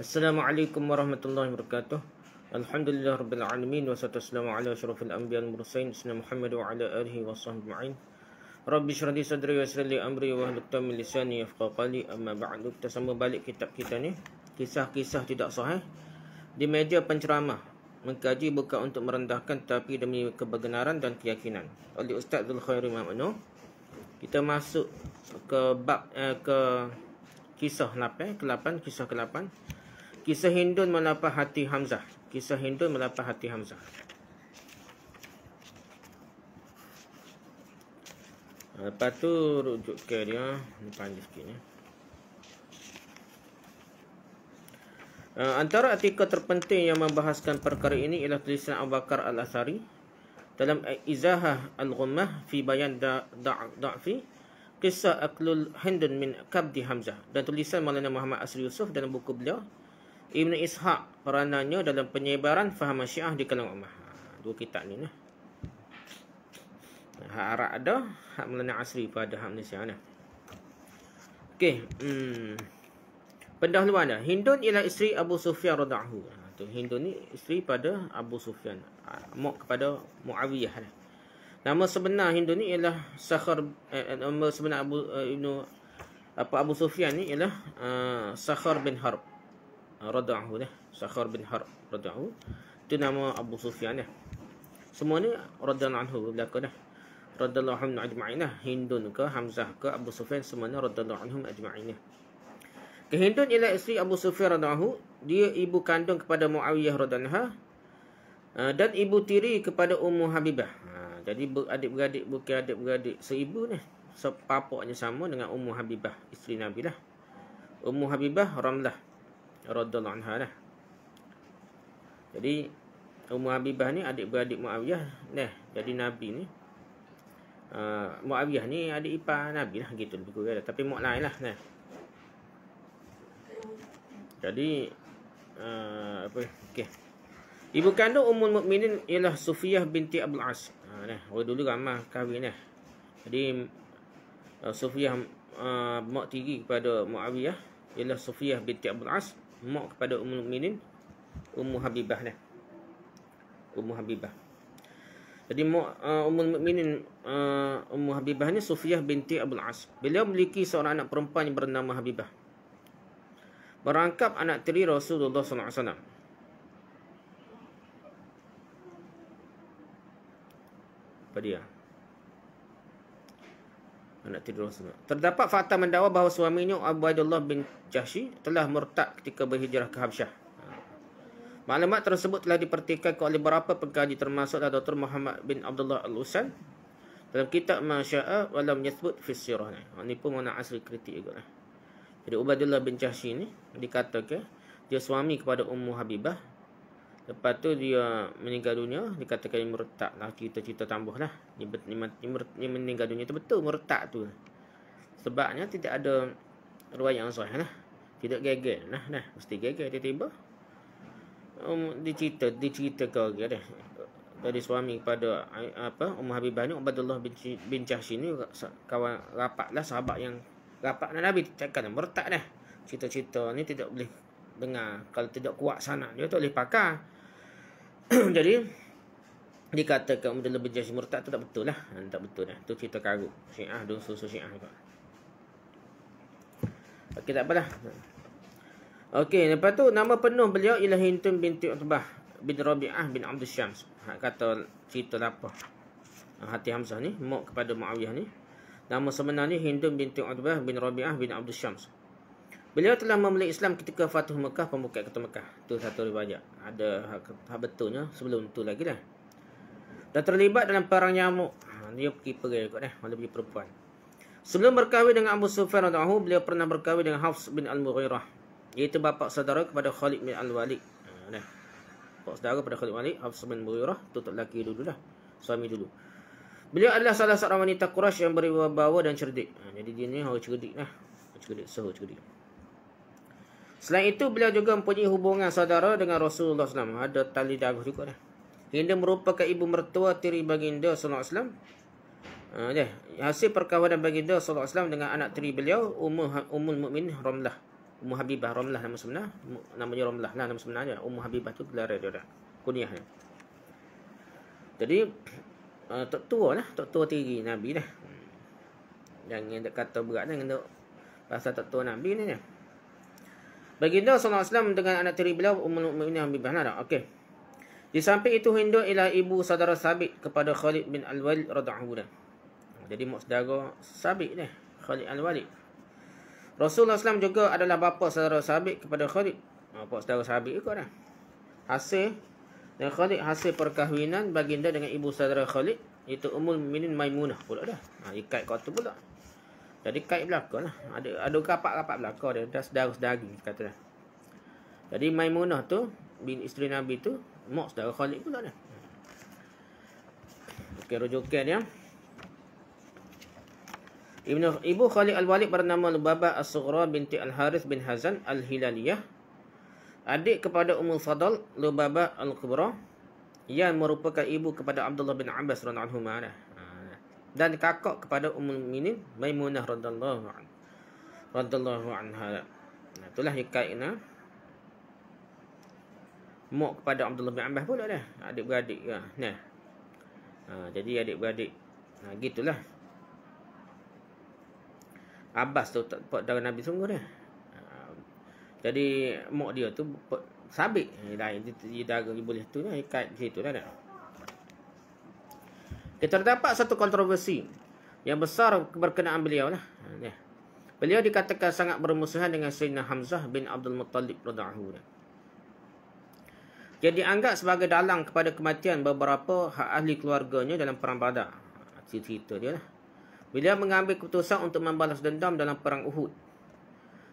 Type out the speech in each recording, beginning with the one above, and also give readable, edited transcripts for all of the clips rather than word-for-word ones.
Assalamualaikum warahmatullahi wabarakatuh. Alhamdulillah rabbil alamin wassalatu wassalamu ala asyrafil anbiya'i wal mursalin sayyidina Muhammad wa ala alihi washabbihi ajma'in. Rabbi shrah li sadri wa yassir li amri wa hlul 'uqdatam min lisani yafqahu qawli. Amma ba'du. Kita sambung balik kitab kita ni, kisah-kisah tidak sahih di meja penceramah. Mengkaji bukan untuk merendahkan tapi demi kebenaran dan keyakinan. Oleh Ustaz Zul Khair Imam Anwar. Kita masuk ke bab ke kisah 8, kisah ke-8. Kisah Hindun melapah hati Hamzah. Kisah Hindun melapah hati Hamzah. Lepas tu rujuk ke dia. Ini panjang sikit ni. Antara artikel terpenting yang membahaskan perkara ini ialah tulisan Abu Bakar Al-Asari dalam Izahah Al-Ghummah fi bayan da'fi Kisah Aklul Hindun min Kabdi Hamzah, dan tulisan Maulana Muhammad Asri Yusuf dalam buku beliau Ibn Ishaq peranannya dalam penyebaran faham Syiah di kalangan ummah. Dua kitab ni nah. Hak Arab ada, hak Maulana Asri pada hak Malaysia nah. Okey, pendahuluan dah. Hindun ialah isteri Abu Sufyan radhiyallahu anhu. Tu Hindun ni isteri pada Abu Sufyan, mak kepada Muawiyah lah. Nama sebenar Hindun ni ialah Sakhar, nama sebenar Abu Sufyan ni ialah Sakhar bin Harb radhiyallahu anhu. Sakhar bin Harb radhiyallahu. Itu nama Abu Sufyan dah. Semua ni radhiyallahu anhu belaka dah. Radhiyallahu anhum ajma'in. Hindun ke Hamzah ke Abu Sufyan semuanya radhiyallahu anhum ajma'in. Hindun ialah isteri Abu Sufyan radhiyallahu. Dia ibu kandung kepada Muawiyah radhiyallahu dan ibu tiri kepada Ummu Habibah. Jadi adik-beradik, bukan adik-beradik seibu ni. Sepapaknya sama dengan Ummu Habibah, isteri Nabi lah. Ummu Habibah Ramlah radhiyallahu anha lah. Jadi Ummu Habibah ni adik-beradik Muawiyah nah. Jadi Nabi ni Muawiyah ni adik ipar Nabi lah, gitu lebih kurang. Tapi mak lain lah nah. Jadi okey. Ibu kandung Ummul Mukminin ialah Sufiyah binti Abdul As. Orang dulu ramah kahwin nah. Jadi Sufiyah mak tiri kepada Muawiyah ialah Sufiyah binti Abdul As, mak kepada Ummul Mukminin Ummu Habibah nah. Ummu Habibah. Jadi mak Ummul Mukminin Ummu Habibah ni Sufiyah binti Abdul As. Beliau memiliki seorang anak perempuan yang bernama Habibah. Merangkap anak tiri Rasulullah sallallahu alaihi wasallam. Apa dia? Anak tiri Rasulullah. Terdapat fakta mendakwa bahawa suaminya Ubaidullah bin Jahsy telah murtad ketika berhijrah ke Habsyah. Maklumat tersebut telah dipertikaikan oleh beberapa pengkaji termasuklah Dr. Muhammad bin Abdullah Al-Usan dalam kitab Masya'a walam yathbut fi sirah. Ini pun mana asli kritik juga. Jadi Ubaidullah bin Jahsy ni dikatakan dia suami kepada Ummu Habibah. Lepas tu dia meninggal dunia, dikatakan murtad lah, cerita-cerita tambah lah. Dia meninggal dunia tu betul murtad tu. Sebabnya tidak ada riwayat yang sahih lah. Tidak geger nah. Mesti geger tiba-tiba. Dicerita ke orang dah. Dari suami kepada Ummu Habibah ni, Ubaidullah bin Jahsy ni kawan rapat lah, sahabat yang rapat dengan Nabi. Cakap murtad dah. Cerita-cerita ni tidak boleh dengar. Kalau tidak kuat sanad dia tak boleh pakar. Jadi dikatakan Ubaidullah bin Jahsy murtad tu tak betul lah. Tak betul dah. Tu cerita karut Syiah, dun susu Syiah juga. Okey, tak apalah. Okey, lepas tu nama penuh beliau ialah Hindun binti Utbah bin Rabi'ah bin Abdul Syams. Kata cerita lapah hati Hamzah ni, mak kepada Muawiyah ni. Nama sebenarnya Hindun binti Utbah bin Rabi'ah bin Abdul Syams. Beliau telah memeluk Islam ketika Fathu Mekah, pembukaan kota Mekah. Itu satu riwayat. Ada hak betulnya sebelum tu lagi dah. Dan terlibat dalam perang Yarmuk. Dia pergi kot dah, lebih perempuan. Sebelum berkahwin dengan Abu Sufyan radhiyallahu anhu, beliau pernah berkahwin dengan Hafs bin Al-Mughirah, iaitu bapa saudara kepada Khalid bin Al-Walid. Bapa saudara kepada Khalid bin Al-Walid, Hafs bin Al-Mughirah, tu tak lelaki dulu dah. Suami dulu. Beliau adalah salah seorang wanita Quraisy yang berwibawa dan cerdik. Jadi dia ni orang cerdik lah. Cerdik. Selain itu, beliau juga mempunyai hubungan saudara dengan Rasulullah SAW. Ada tali darah juga dah. Hindun merupakan ibu mertua tiri baginda SAW. Hasil perkawinan baginda SAW dengan anak tiri beliau, Ummul Mukminin Ramlah Ummu Habibah, Ramlah nama sebenar, namanya Ramlah lah nama sebenarnya. Ummu Habibah tu gelar dia dah, kunyah dia. Jadi tok tua lah, tok tua tiri Nabi dah. Jangan nak kata berat dah dengan pasal tok tua Nabi ni. Baginda sallallahu alaihi wasallam dengan anak tiri beliau Ummul Mukminin Habibah lah. Okey. Di samping itu Hindu ialah ibu saudara Sabit kepada Khalid bin Al-Walid radhiyallahu anhu. Jadi mak saudara Sabit ni, Khalid Al-Walid. Rasulullah SAW juga adalah bapa saudara Sabit kepada Khalid. Bapa saudara Sabit juga dah. Hasil dan Khalid hasil perkahwinan baginda dengan ibu saudara Khalid, iaitu Ummul Mukminin Maimunah pula dah. Ikat kau tu pula. Jadi kait belaka lah. Ada rapat-rapat belaka dia. Dah saudara-saudari kata dah. Jadi Maimunah tu, bin isteri Nabi tu, mak saudara Khalid pula dah. Okey, rujukan dia. Ibu Khalid Al-Walid bernama Lubabah As-Sughra binti Al-Harith bin Hazan Al-Hilaliyah. Adik kepada Ummul Fadl Lubabah Al-Kubra yang merupakan ibu kepada Abdullah bin Abbas radhiyallahu anhu dan kakak kepada Ummul Mukminin Maimunah radhiyallahu anha. Itulah hikayatnya. Mak kepada Abdullah bin Abbas pula dah. Adik-beradik ke. Nah. Jadi adik-beradik. Gitulah. Abbas tu saudara Nabi sungguh dah. Jadi mak dia tu Sabit. Lain dia daga boleh tu dah ikat situ dah. Terdapat satu kontroversi yang besar berkenaan beliau lah. Beliau dikatakan sangat bermusuhan dengan Sayyidina Hamzah bin Abdul Muttalib radhiyallahu anhu. Dia dianggap sebagai dalang kepada kematian beberapa ahli keluarganya dalam perang Badar. Cerita dia lah. Beliau mengambil keputusan untuk membalas dendam dalam perang Uhud.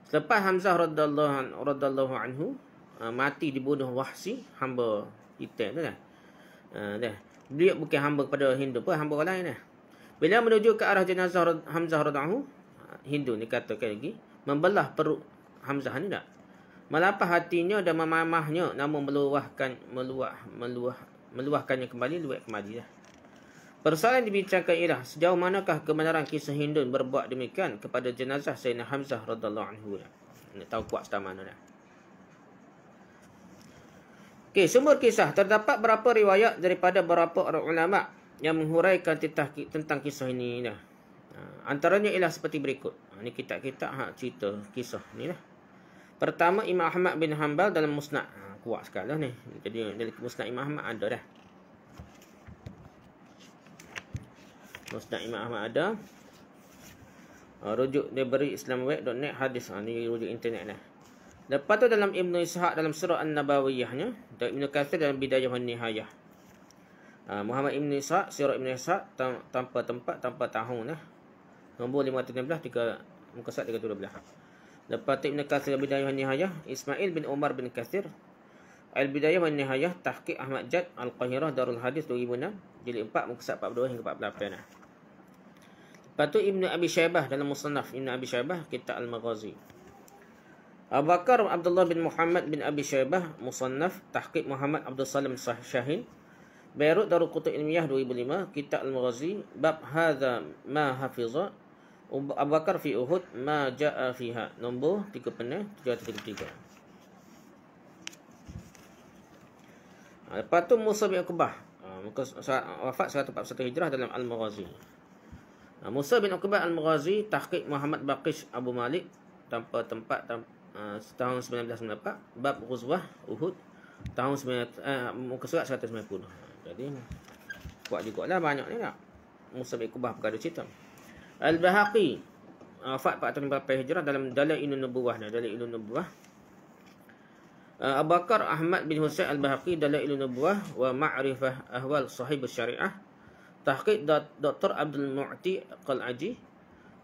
Selepas Hamzah radhiyallahu anhu mati dibunuh Wahsi, hamba hitam tu dah. Beliau bukan hamba kepada Hindu pun, hamba orang lain dah. Beliau menuju ke arah jenazah Hamzah radhiyallahu anhu. Hindu ni katakan lagi membelah perut Hamzah ni tak. Melapah hatinya dan memamahnya, namun meluahkannya kembali, luat kembali dah. Persoalan dibincangkan ialah sejauh manakah kebenaran kisah Hindun berbuat demikian kepada jenazah Sayyidina Hamzah radhiyallahu anhu. Nak tahu kuat setam mana dah. Okey, sumber kisah. Terdapat berapa riwayat daripada beberapa orang ulama yang menghuraikan tentang kisah ini dah. Antaranya ialah seperti berikut. Ini kitab-kitab cerita kisah ni lah. Pertama, Imam Ahmad bin Hanbal dalam Musnad. Kuat sekali lah ni. Jadi dalam Musnad Imam Ahmad ada dah. Musnad Imam Ahmad ada. Rujuk dia beri islamweb.net hadis. Ni rujuk internet dah. Lepas tu dalam Ibn Ishaq dalam surah An-Nabawiyahnya, dan Ibn Katsir dalam Bidayah wa Nihayah. Muhammad Ibn Ishaq, surah Ibn Ishaq tanpa tempat, tanpa tahun lah. Nombor 516 muka surat 312. Lepas tu Ibn Katsir dalam Bidayah wa Nihayah, Ismail bin Umar bin Katsir, Al-Bidayah wa Nihayah, Tahqiq Ahmad Jad, Al-Qahirah, Darul Hadis 2006, jilid 4 muka surat 42 hingga 48 lah. Lepas tu Ibn Abi Syaibah dalam Musannaf Ibn Abi Syaibah, Kitab Al-Maghazi. Abu Bakar Abdullah bin Muhammad bin Abi Syaibah, Musannaf, Tahqiq Muhammad Abdul Salim Syahin, Beirut Darul Kutub Ilmiah 2005, Kitab Al-Maghazi, Bab Hadza Ma Hafiza, Abu Bakar fi Uhud Ma Ja'a Fiha, nombor 3.733. Lepas tu Musa bin Uqbah, wafat 141 Hijrah dalam Al-Maghazi. Musa bin Uqbah Al-Maghazi, Tahqiq Muhammad Baqish Abu Malik, tanpa tempat tahun 1994, bab Ghuzwah Uhud tahun muka surat 190. Jadi kuat jugalah, banyak ni tak. Musa bin Uqbah perkara cerita. Al-Bahaqi wafat 448 Hijrah dalam Dalailun Nubuwah. Dalailun Nubuwah. Abu Bakar Ahmad bin Husain Al-Bahaqi, Dalailun Nubuwah wa Ma'rifah Ahwal Sahib Syariah, Tahqiq Dr. Abdul Mu'ti Qal'aji,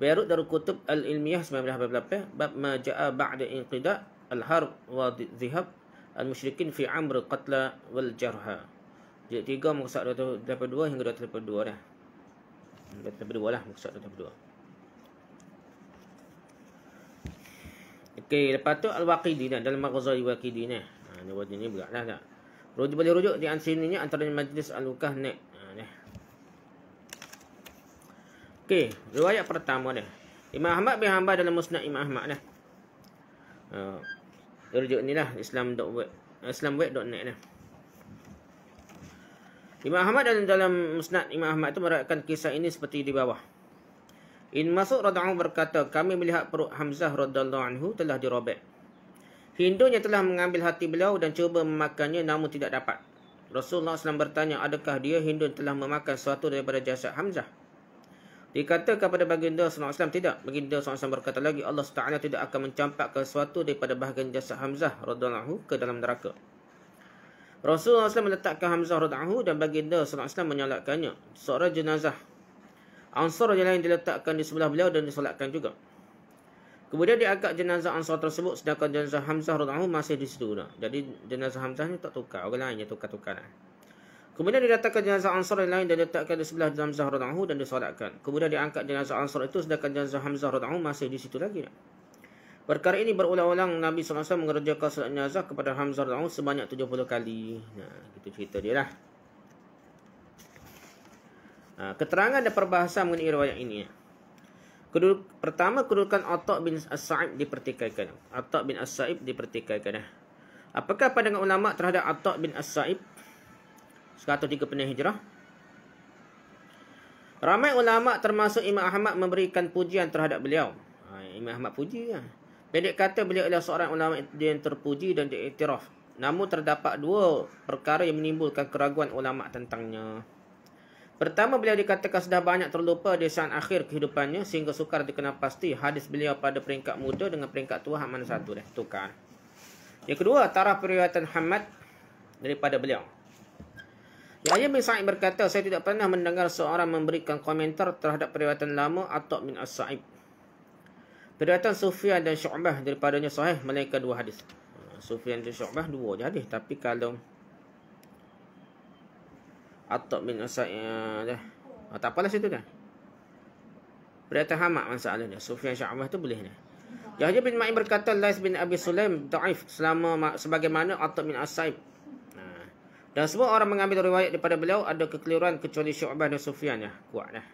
Beirut Darul Kutub Al-Ilmiyah 1988, bab ma ja'a ba'da inqida' al-harb wa dhihab al-musyrikin fi amr qatla wal jarha. Jilid 3 muka surat 282 hingga 282 dah. 282 lah muka surat 282. Okey, lepas tu Al-Waqidi dah dalam Maghazali Waqidi ni. Ni wajib ni beratlah tak. Rujuk boleh rujuk di sini antaranya Majlis Al-Lukah ni. Okey, riwayat pertama dia. Imam Ahmad bin Hanbal dalam Musnad Imam Ahmad dah. Rujuk ni lah islamweb.net lah. Imam Ahmad dalam musnad Imam Ahmad itu meriwayatkan kisah ini seperti di bawah. Ibn Mas'ud radhiyallahu berkata, kami melihat perut Hamzah radhiyallahu anhu telah dirobek. Hindunya telah mengambil hati beliau dan cuba memakannya namun tidak dapat. Rasulullah SAW bertanya, adakah dia Hindu telah memakan sesuatu daripada jasad Hamzah? Dikata kepada baginda SAW, tidak. Baginda SAW berkata lagi, Allah SWT tidak akan mencampakkan sesuatu daripada bahagian jasad Hamzah radhiyallahu anhu ke dalam neraka. Rasulullah SAW meletakkan Hamzah radhiyallahu anhu dan baginda SAW menyolatkannya. Seorang jenazah Ansar yang lain diletakkan di sebelah beliau dan disolatkan juga. Kemudian diangkat jenazah Ansar tersebut sedangkan jenazah Hamzah radhiyallahu anhu masih di situ. Jadi jenazah Hamzah ni tak tukar, orang lain je tukar-tukar. Kemudian didatangkan jenazah Ansar yang lain dan diletakkan di sebelah Hamzah radhiyallahu anhu dan disolatkan. Kemudian diangkat jenazah Ansar itu sedangkan jenazah Hamzah radhiyallahu anhu masih di situ lagi. Perkara ini berulang-ulang Nabi SAW mengerjakan solat jenazah kepada Hamzah radhiyallahu anhu sebanyak 70 kali. Nah, itu cerita dia lah. Keterangan dan perbahasan mengenai riwayat ini. Pertama, kedudukan Atha' bin As-Sa'ib dipertikaikan. Atha' bin As-Sa'ib dipertikaikan. Apakah pandangan ulama terhadap Atha' bin As-Sa'ib 103 Hijrah? Ramai ulama termasuk Imam Ahmad memberikan pujian terhadap beliau. Imam Ahmad puji. Pendek kata, beliau adalah seorang ulama yang terpuji dan diiktiraf. Namun terdapat dua perkara yang menimbulkan keraguan ulama tentangnya. Pertama, beliau dikatakan sudah banyak terlupa di saat akhir kehidupannya sehingga sukar dikenal pasti hadis beliau pada peringkat muda dengan peringkat tua mana satu dah tukar. Yang kedua, taraf periwayatan Hamad daripada beliau. Yahya bin Sa'id berkata, saya tidak pernah mendengar seorang memberikan komentar terhadap periwayatan lama Atha' bin As-Sa'ib. Periwayatan Sufyan dan Syu'bah daripadanya sahih melainkan dua hadis. Sufyan dan Syu'bah dua je hadis, tapi kalau Atha' bin As-Sa'id tak apalah situ dah. Periwayatan Hamad masalah dia. Sufyan Syu'bah tu boleh dah. Yahya bin Ma'in berkata, Lais bin Abi Sulaim dhaif sebagaimana Atha' bin As-Sa'ib. Dan semua orang mengambil riwayat daripada beliau ada kekeliruan kecuali Syu'bah dan Sufyan ya. Kuat dah.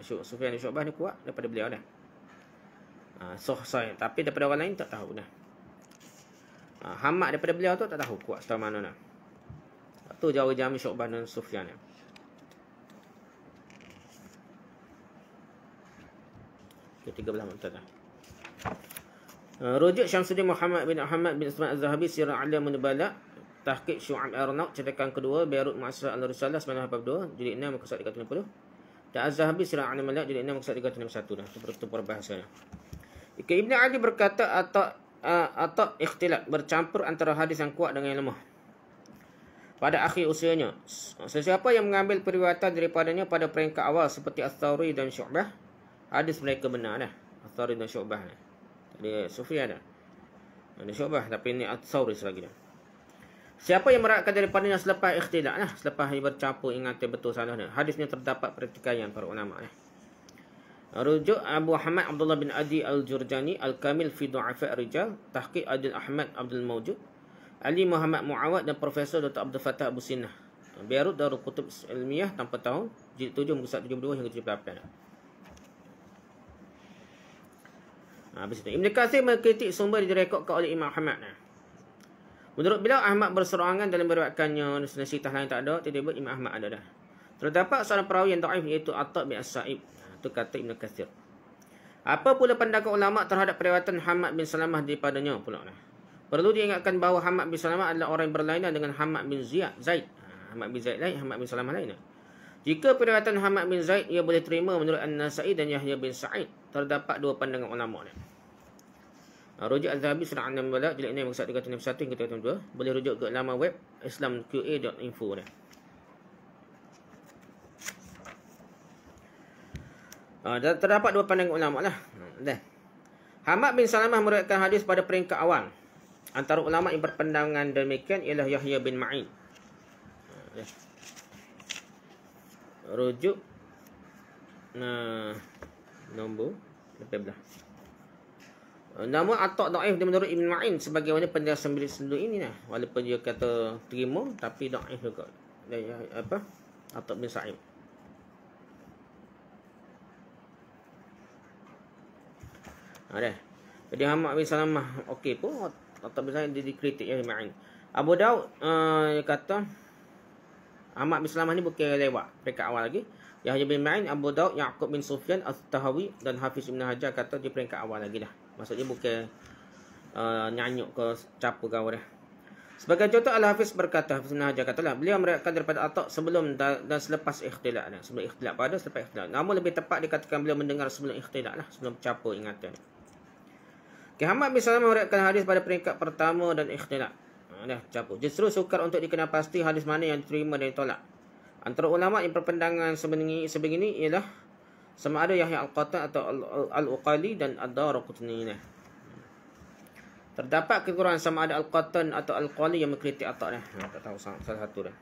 Sufyan dan Syu'bah ni kuat daripada beliau dah. Sahih, tapi daripada orang lain tak tahu dah. Hamad daripada beliau tu tak tahu kuat setahu mana dah. Tu jauh jami Syu'bah dan Sufyan ya. Ke-13 mantap dah. Rujuk Syamsuddin Muhammad bin Ahmad bin Ismail Az-Zahabi Sirah Alam Nubala Tahqiq Syu'ab Arnaud cetakan kedua Beirut Mu'assasah Al-Risalah 1982 jilid 6 muka surat 360 dan Az-Zahabi Sirah Alam Nubala jilid 6 muka surat 361 dah. Itu perbahasanya. Ibn Ali berkata atau ikhtilaf bercampur antara hadis yang kuat dengan yang lemah pada akhir usianya. Sesiapa yang mengambil periwayatan daripadanya pada peringkat awal seperti Ats-Tsauri dan Syu'bah, hadis mereka benar dah. Ats-Tsauri dan Syu'bah dah. Tadi Sufyan dah. Ada Syu'bah tapi ini Ats-Tsauri selagi dah. Siapa yang meriwayatkan daripadanya selepas ikhtilaf lah, selepas bercampur ingat betul salahnya, hadisnya terdapat pertikaian para ulama dah. Rujuk Abu Hamad Abdullah bin Adi Al-Jurjani Al-Kamil fi Du'afa' Rijal Tahqiq Adil Ahmad Abdul Mawjud Ali Muhammad Muawad dan Profesor Dr. Abdul Fattah Abu Sinnah Beirut Darul Kutub Ilmiah tanpa tahun jilid 7 muka 72 hingga 78. Habis itu Ibn Katsir mengkritik sumber yang direkodkan oleh Imam Ahmad. Menurut beliau Ahmad berserangan dalam meriwayatkannya, nasihat lain tak ada, tiba-tiba Imam Ahmad ada dah. Terdapat seorang perawi yang dhaif iaitu Atha' bin As-Sa'ib. Itu kata Ibn Katsir. Apa pula pandangan ulama terhadap periwayatan Hamad bin Salamah daripadanya pula dah. Perlu diingatkan bahawa Hamad bin Salamah adalah orang yang berlainan dengan Hamad bin Zaid. Hamad bin Zaid lain, Hamad bin Salamah lain. Jika periwayatan Hamad bin Zaid ia boleh terima menurut An-Nasa'i dan Yahya bin Sa'id, terdapat dua pandangan ulama ni. Rujuk Al-Zahabi Surah An-Nabala jilid 6 muka 361 hingga 362. Boleh rujuk ke laman web islamqa.info ni. Terdapat dua pandangan ulama lah. Hamad bin Salamah meriwayatkan hadis pada peringkat awal. Antara ulama yang berpandangan demikian ialah Yahya bin Ma'in. Rujuk nombor 18. Namun Atha' dhaif menurut Ibn Ma'in sebagaimana penjelasan beliau sebelum ini lah. Walaupun dia kata terima tapi dhaif juga. Atha' bin Sa'ib. Jadi Hamad bin Salamah okey pun, tak bisa dia dikritik Yahya bin Ma'in. Abu Daud dia kata Hamad bin Salamah ni bukan lewat peringkat awal lagi. Yahya bin Ma'in, Abu Daud, Ya'qub bin Sufyan, Al-Tahawi dan Hafiz Ibn Hajar kata dia peringkat awal lagi dah. Maksudnya bukan nyanyuk ke capu kau dah. Sebagai contoh, Al-Hafiz berkata, Hafiz Ibn Hajar katalah, beliau meriwayatkan daripada Atta' sebelum dan selepas ikhtilaf. Sebelum ikhtilaf pada, selepas ikhtilaf. Namun lebih tepat dikatakan beliau mendengar sebelum ikhtilaf lah, sebelum capu ingatan. Hamad bin Salamah meriwayatkan hadis pada peringkat pertama dan ikhtilaf. Dah capu. Justru sukar untuk dikenal pasti hadis mana yang diterima dan ditolak. Antara ulama yang berpandangan sebegini ialah sama ada Yahya Al-Qattan atau Al-Uqali dan Ad-Daraqutni. Terdapat kekurangan sama ada Al-Qattan atau Al-Qali yang mengkritik Atta' dah. Tak tahu salah satu dah.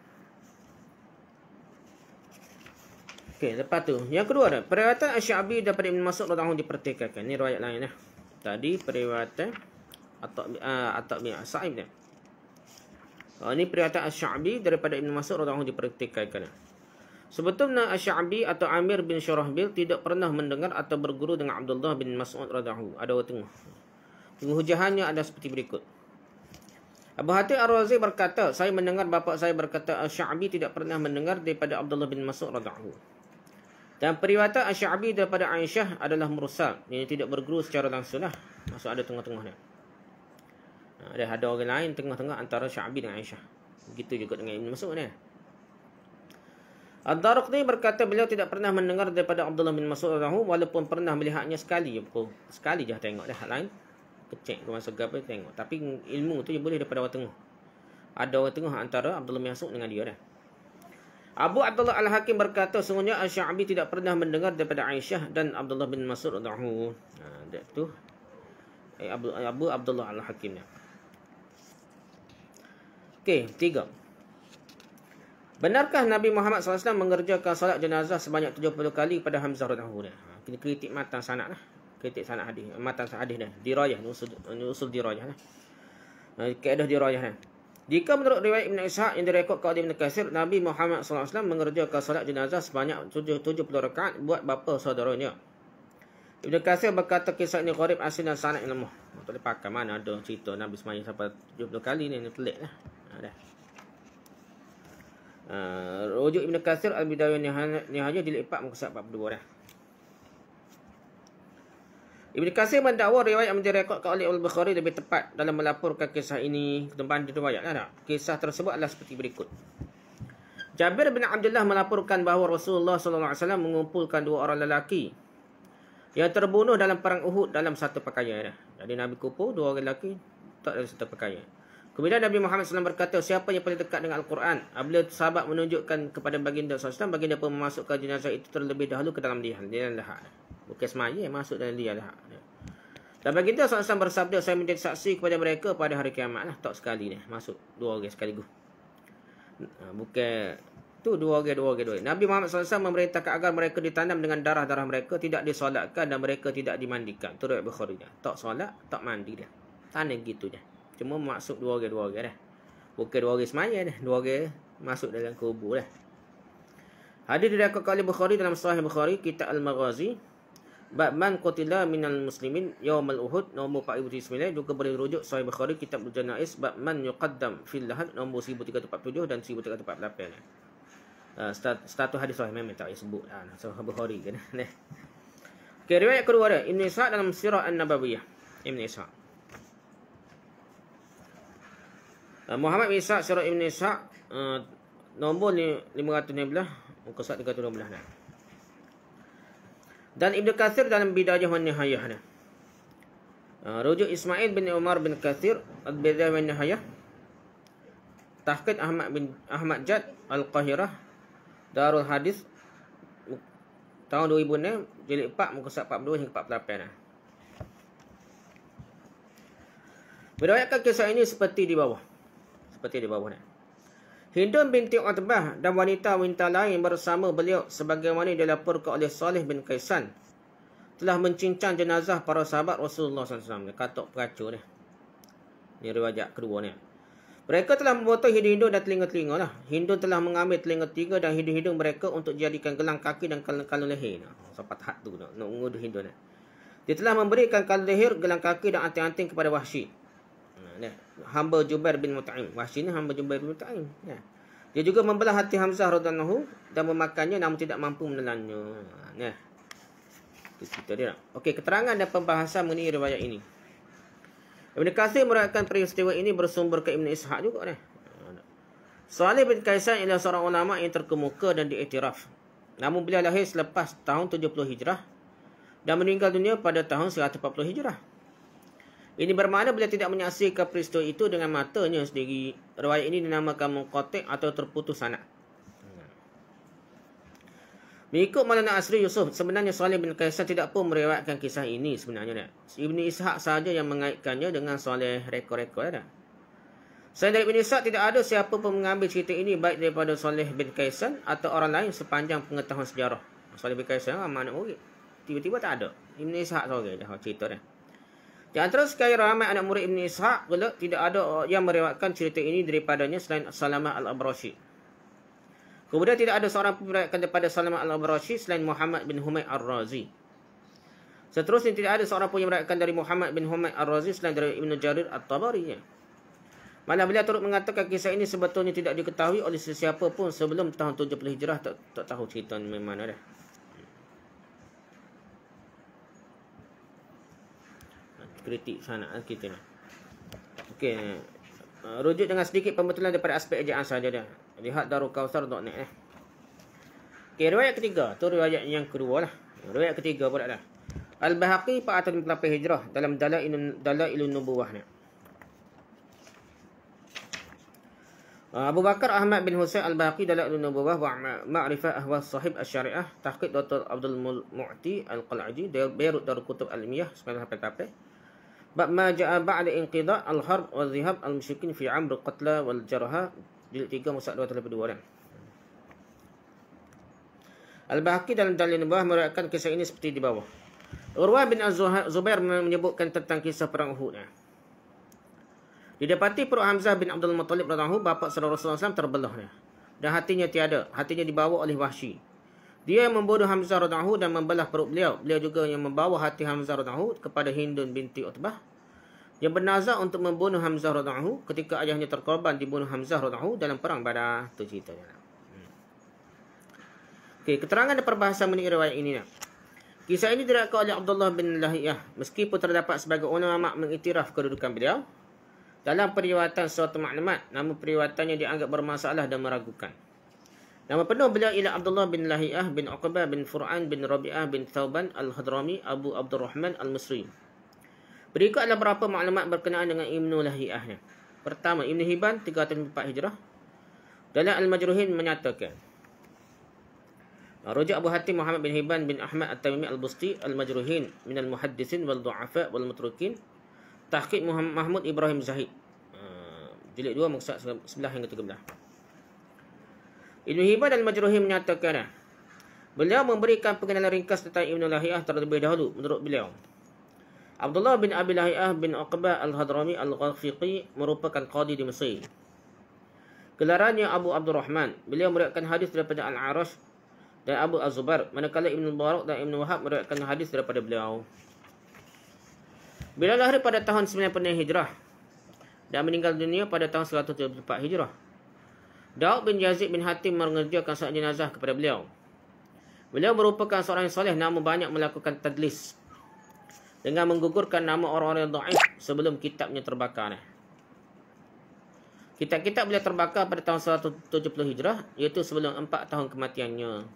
Okey, lepas tu yang kedua dah, periwayatan Asy-Sya'bi daripada Ibn Mas'ud radhiyallahu anhu dipertikaikan. Ni riwayat lain dah. Tadi periwayatan Atta' bin Sa'ib dah. Ini periwayatan Asy-Sya'bi daripada Ibn Mas'ud radhiyallahu anhu dipertikaikan. Sebetulnya Asy-Sya'bi atau Amir bin Syurahbil tidak pernah mendengar atau berguru dengan Abdullah bin Mas'ud radhiyallahu anhu. Ada orang tengah. Hujahannya ada seperti berikut. Abu Hatim Ar-Razi berkata, saya mendengar bapa saya berkata Asy-Sya'bi tidak pernah mendengar daripada Abdullah bin Mas'ud radhiyallahu anhu. Dan periwayatan Asy-Sya'bi daripada Aisyah adalah mursal, yang tidak berguru secara langsung lah. Maksud ada tengah-tengahnya. Ada orang lain tengah-tengah antara Sya'bi dengan Aisyah. Begitu juga dengan Ibn Mas'ud ni. Ad-Daraqutni berkata beliau tidak pernah mendengar daripada Abdullah bin Mas'ud radhiyallahu anhu, walaupun pernah melihatnya sekali. Sekali je tengok dah. Lain kecek ke masa gap tengok. Tapi ilmu tu dia boleh daripada orang tengah. Ada orang tengah antara Abdullah bin Mas'ud dengan dia dah. Abu Abdullah Al-Hakim berkata sungguhnya Asy-Sya'bi tidak pernah mendengar daripada Aisyah dan Abdullah bin Mas'ud radhiyallahu anhu. Dia tu Abu Abdullah Al-Hakim ni. Okey, 3. Benarkah Nabi Muhammad SAW mengerjakan solat jenazah sebanyak 70 kali pada Hamzah radhiyallahu anhu? Kita kritik matan sanad lah. Kritik sanad hadis, matan hadis dah. Dirayah, usul dirayah lah. Kaedah dirayah lah. Jika menurut riwayat Ibn Ishaq yang direkod oleh Ibn Katsir, Nabi Muhammad SAW mengerjakan solat jenazah sebanyak 70 rakaat buat bapa saudaranya. Ibn Katsir berkata kisah ini gharib asli dan sanad yang lemah. Tak boleh pakai, mana ada cerita Nabi sembahyang sampai 70 kali ni pelik lah. Dah. Rujuk Ibn Katsir Al-Bidayah Nihayah jilid 4 muka surat 42 dah. Ibn Katsir mendakwa riwayat yang direkodkan oleh Al-Bukhari lebih tepat dalam melaporkan kisah ini ketimbang riwayat tak? Kisah tersebut adalah seperti berikut. Jabir bin Abdullah melaporkan bahawa Rasulullah SAW mengumpulkan dua orang lelaki yang terbunuh dalam perang Uhud dalam satu pakaian. Jadi Nabi kumpul dua orang lelaki tak dalam satu pakaian. Kemudian Nabi Muhammad SAW berkata, siapa yang paling dekat dengan Al-Quran? Apabila sahabat menunjukkan kepada baginda SAW, baginda pun memasukkan jenazah itu terlebih dahulu ke dalam liang lahat. Bukan semaya, masuk dalam liang lahat. Dan baginda SAW bersabda, saya menjadi saksi kepada mereka pada hari kiamat lah. Tak sekali ni, masuk dua orang sekaligus. Bukan tu dua orang. Nabi Muhammad SAW memerintahkan agar mereka ditanam dengan darah-darah mereka, tidak disolatkan dan mereka tidak dimandikan. Itu riwayat Bukhari dah. Tak solat, tak mandi dah. Tanam gitu dah. Cuma masuk dua orang dah. Bukan dua orang semaya dah. Dua orang masuk dalam kubur dah. Hadis diriwayatkan oleh Bukhari dalam Sahih Bukhari, Kitab Al-Maghazi, bab man qutila minal muslimin yaumal Uhud, nombor 4009. Juga boleh rujuk Sahih Bukhari, Kitab Al-Janaiz, bab man yuqaddam fil lahad, nombor 1347 dan 1348. Status hadis sahih memang tak payah sebut Sahih Bukhari kan. Okey, riwayat kedua dia Ibn Ishaq dalam Sirah An-Nabawiyah. Ibn Ishaq, Muhammad bin Ishaq, Sirah Ibn Ishaq, nombor 516, muka surat 312 dah. Dan Ibn Katsir dalam Bidayah wa Nihayah dah. Rujuk Ismail bin Umar bin Katsir, Al-Bidayah wa Nihayah, Tahqiq Ahmad Jad Al-Qahirah, Darul Hadis, tahun 2006, jilid 4, muka surat 42 hingga 48 dah. Beriwayatkan kisah ini seperti di bawah ni. Hindun binti Utbah dan wanita-wanita lain bersama beliau sebagaimana dilaporkan oleh Salih bin Kaisan telah mencincang jenazah para sahabat Rasulullah SAW. Katok peracur ni. Ini riwayat kedua ni. Mereka telah memotong hidung-hidung dan telinga-telinga lah. Hindun telah mengambil telinga-telinga dan hidung-hidung mereka untuk dijadikan gelang kaki dan kalung leher. Sapat hat tu nak nguduh hindun ni. Dia telah memberikan kala leher, gelang kaki dan anting-anting kepada Wahsy. Hamba Jubair bin Mut'im. Wahsy ni hamba Jubair bin Mut'im. Dia juga membelah hati Hamzah radhiyallahu anhu dan memakannya namun tidak mampu menelannya. Itu cerita dia. Okey, keterangan dan pembahasan mengenai riwayat ini. Ibn Katsir meriwayatkan peristiwa ini bersumber ke Ibn Ishaq juga dah. Salih bin Kaisan ialah seorang ulama yang terkemuka dan diiktiraf. Namun beliau lahir selepas tahun 70 Hijrah dan meninggal dunia pada tahun 140 Hijrah. Ini bermakna beliau tidak menyaksikan peristiwa itu dengan matanya sendiri. Riwayat ini dinamakan munqati' atau terputus sanad. Mengikut Maulana Asri Yusuf, sebenarnya Salih bin Kaisan tidak pun meriwayatkan kisah ini sebenarnya. Ibn Ishaq sahaja yang mengaitkannya dengan Salih rekor-rekor. Selain dari Ibn Ishaq, tidak ada siapa pun mengambil cerita ini baik daripada Salih bin Kaisan atau orang lain sepanjang pengetahuan sejarah. Salih bin Kaisan mana murid. Tiba-tiba tak ada. Ibn Ishaq seorang dah cerita dah. Di antara sekian ramai anak murid Ibn Ishaq, tidak ada yang meriwayatkan cerita ini daripadanya selain Salamah al-Abrashi. Kemudian tidak ada seorang pun meriwayatkan daripada Salamah al-Abrashi selain Muhammad bin Humaid ar-Razi. Seterusnya tidak ada seorang pun yang meriwayatkan dari Muhammad bin Humaid ar-Razi selain dari Ibn Jarir at-Tabari. Malah beliau turut mengatakan kisah ini sebetulnya tidak diketahui oleh sesiapa pun sebelum tahun 70 Hijrah. Tak tahu cerita ni mana dah. Kritik sanad kita ni. Okey. Rujuk dengan sedikit pembetulan daripada aspek ejaan saja dah. Lihat darulkausar.net . Okey, riwayat ketiga. Tu riwayat yang kedua lah. Riwayat ketiga pula dah. Al-Bahaqi 458 Hijrah dalam Dalailun Nubuwah ni. Abu Bakar Ahmad bin Husain Al-Bahaqi Dalailun Nubuwah wa Ma'rifah Ahwas Sahib Asy-Syari'ah tahqiq Dr. Abdul Mu'ti Al-Qal'aji Beirut Darul Kutub Al-Ilmiyah 988. Bab ma ja'a ba'da inqida' al-harb wa dhihab al-musyrikin fi 'amr qatla wal jarha jilid 3 musa 232 dan Al-Bahaqi dalam Dalailun Nubuwah meriwayatkan kisah ini seperti di bawah. Urwah bin Az-Zubair menyebutkan tentang kisah perang Uhud. Didapati perut Hamzah bin Abdul Muttalib radhiyallahu anhu, bapa saudara Rasulullah SAW terbelah dan hatinya tiada. Hatinya dibawa oleh Wahsy. Dia yang membunuh Hamzah radhiyallahu anhu dan membelah perut beliau. Beliau juga yang membawa hati Hamzah radhiyallahu anhu kepada Hindun binti Utbah yang bernazar untuk membunuh Hamzah radhiyallahu anhu ketika ayahnya terkorban dibunuh Hamzah radhiyallahu anhu dalam perang Badar. Itu ceritanya. Okey, keterangan dan perbahasan mengenai riwayat ini. Kisah ini diriwayatkan oleh Abdullah bin Lahiyah meskipun terdapat sebagai ulama mengiktiraf kedudukan beliau dalam periwayatan suatu maklumat, namun periwayatannya dianggap bermasalah dan meragukan. Nama penuh beliau ialah Abdullah bin Lahiyah bin Uqbah bin Fur'an bin Rabi'ah bin Thauban al-Hadrami Abu Abdurrahman al-Misri. Berikut adalah beberapa maklumat berkenaan dengan Ibnu Lahiyah. Pertama, Ibn Hibban 304 Hijrah dalam Al-Majruhin menyatakan, Rujuk Abu Hatim Muhammad bin Hibban bin Ahmad At-Tamimi Al-Busti Al-Majruhin minal muhaddisin wal du'afa wal mutrukin tahqiq Mahmud Ibrahim Zahid jilid 2 muka 11 hingga 13. Ibn Hibban dan Majruhin menyatakan beliau memberikan pengenalan ringkas tentang Ibnu Lahiyah terlebih dahulu. Menurut beliau, Abdullah bin Abi Lahiyah bin Uqbah Al-Hadrami Al-Ghafiqi merupakan qadi di Mesir. Gelarannya Abu Abdurrahman. Beliau meriwayatkan hadis daripada Al-Arash dan Abu Az-Zubair, manakala Ibn Mubarak dan Ibn Wahab meriwayatkan hadis daripada beliau. Beliau lahir pada tahun 90 Hijrah dan meninggal dunia pada tahun 174 Hijrah. Daud bin Yazid bin Hatim mengerjakan salat jenazah kepada beliau. Beliau merupakan seorang yang soleh namun banyak melakukan tadlis dengan menggugurkan nama orang-orang yang dhaif sebelum kitabnya terbakar. Kitab-kitab beliau terbakar pada tahun 170 Hijrah, iaitu sebelum 4 tahun kematiannya.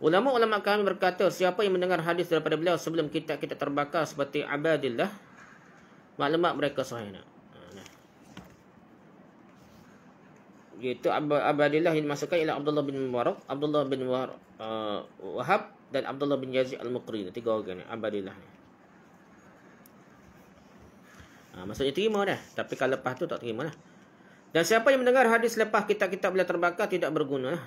Ulama-ulama kami berkata, siapa yang mendengar hadis daripada beliau sebelum kitab-kitab terbakar seperti Abadillah, maklumat mereka sahih. Iaitu Abadillah yang dimasukkan ialah Abdullah bin Mubarak, Abdullah bin Wahab dan Abdullah bin Yazid Al-Muqri. 3 orang ni, Abadillah ni. Maksudnya terima dah. Tapi kalau lepas tu tak terima lah. Dan siapa yang mendengar hadis lepas kitab-kitab beliau terbakar tidak berguna.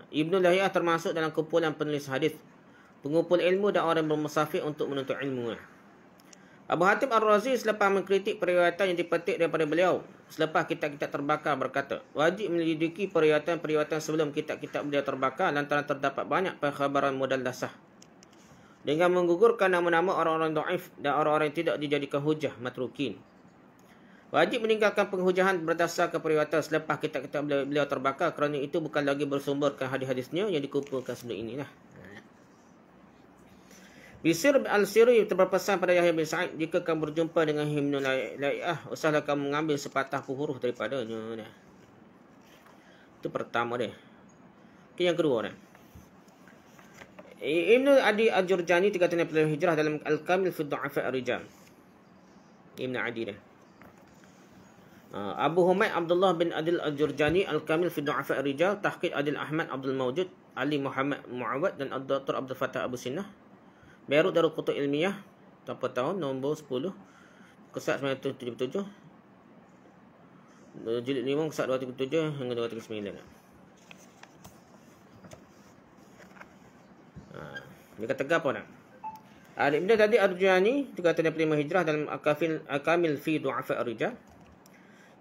Ibnu Lahiyah termasuk dalam kumpulan penulis hadis, pengumpul ilmu dan orang bermusafir untuk menuntut ilmu. Abu Hatim Ar-Razi selepas mengkritik periwayatan yang dipetik daripada beliau selepas kitab-kitab terbakar berkata, wajib menyelidiki periwayatan sebelum kitab-kitab beliau terbakar lantaran terdapat banyak perkhabaran mudallasah dengan menggugurkan nama-nama orang-orang dhaif dan orang-orang yang tidak dijadikan hujah matrukin. Wajib meninggalkan penghujahan berdasarkan periwayatan selepas kitab-kitab beliau terbakar, kerana itu bukan lagi bersumberkan hadis-hadisnya yang dikumpulkan sebelum inilah. Bisir al-Siri berpesan pada Yahya bin Sa'id, jika kamu berjumpa dengan himnul lai'ah, usahlah kamu mengambil sepatah huruf daripadanya. Itu pertama dia. Okay, yang kedua dia. Ibnu Adi Al-Jurjani 360 Hijrah dalam Al-Kamil fi Du'afa Ar-Rijal. Ibnu Adi dia. Abu Humaid Abdullah bin Adil Al-Jurjani Al-Kamil fi Du'afa Ar-Rijal, Tahqiq Adil Ahmad Abdul Mawjud, Ali Muhammad Muawad dan Dr. Abdul Fattah Abu Sinnah. Beirut Darul Kutub Ilmiah, tanpa tahun, nombor 10, kesat 977, jilid 5, kesat 237 hingga 239. Dia kata apa nak? Ibn Adi Al-Jurjani 365 Hijrah dalam Al-Kamil fi Du'afa Ar-Rijal.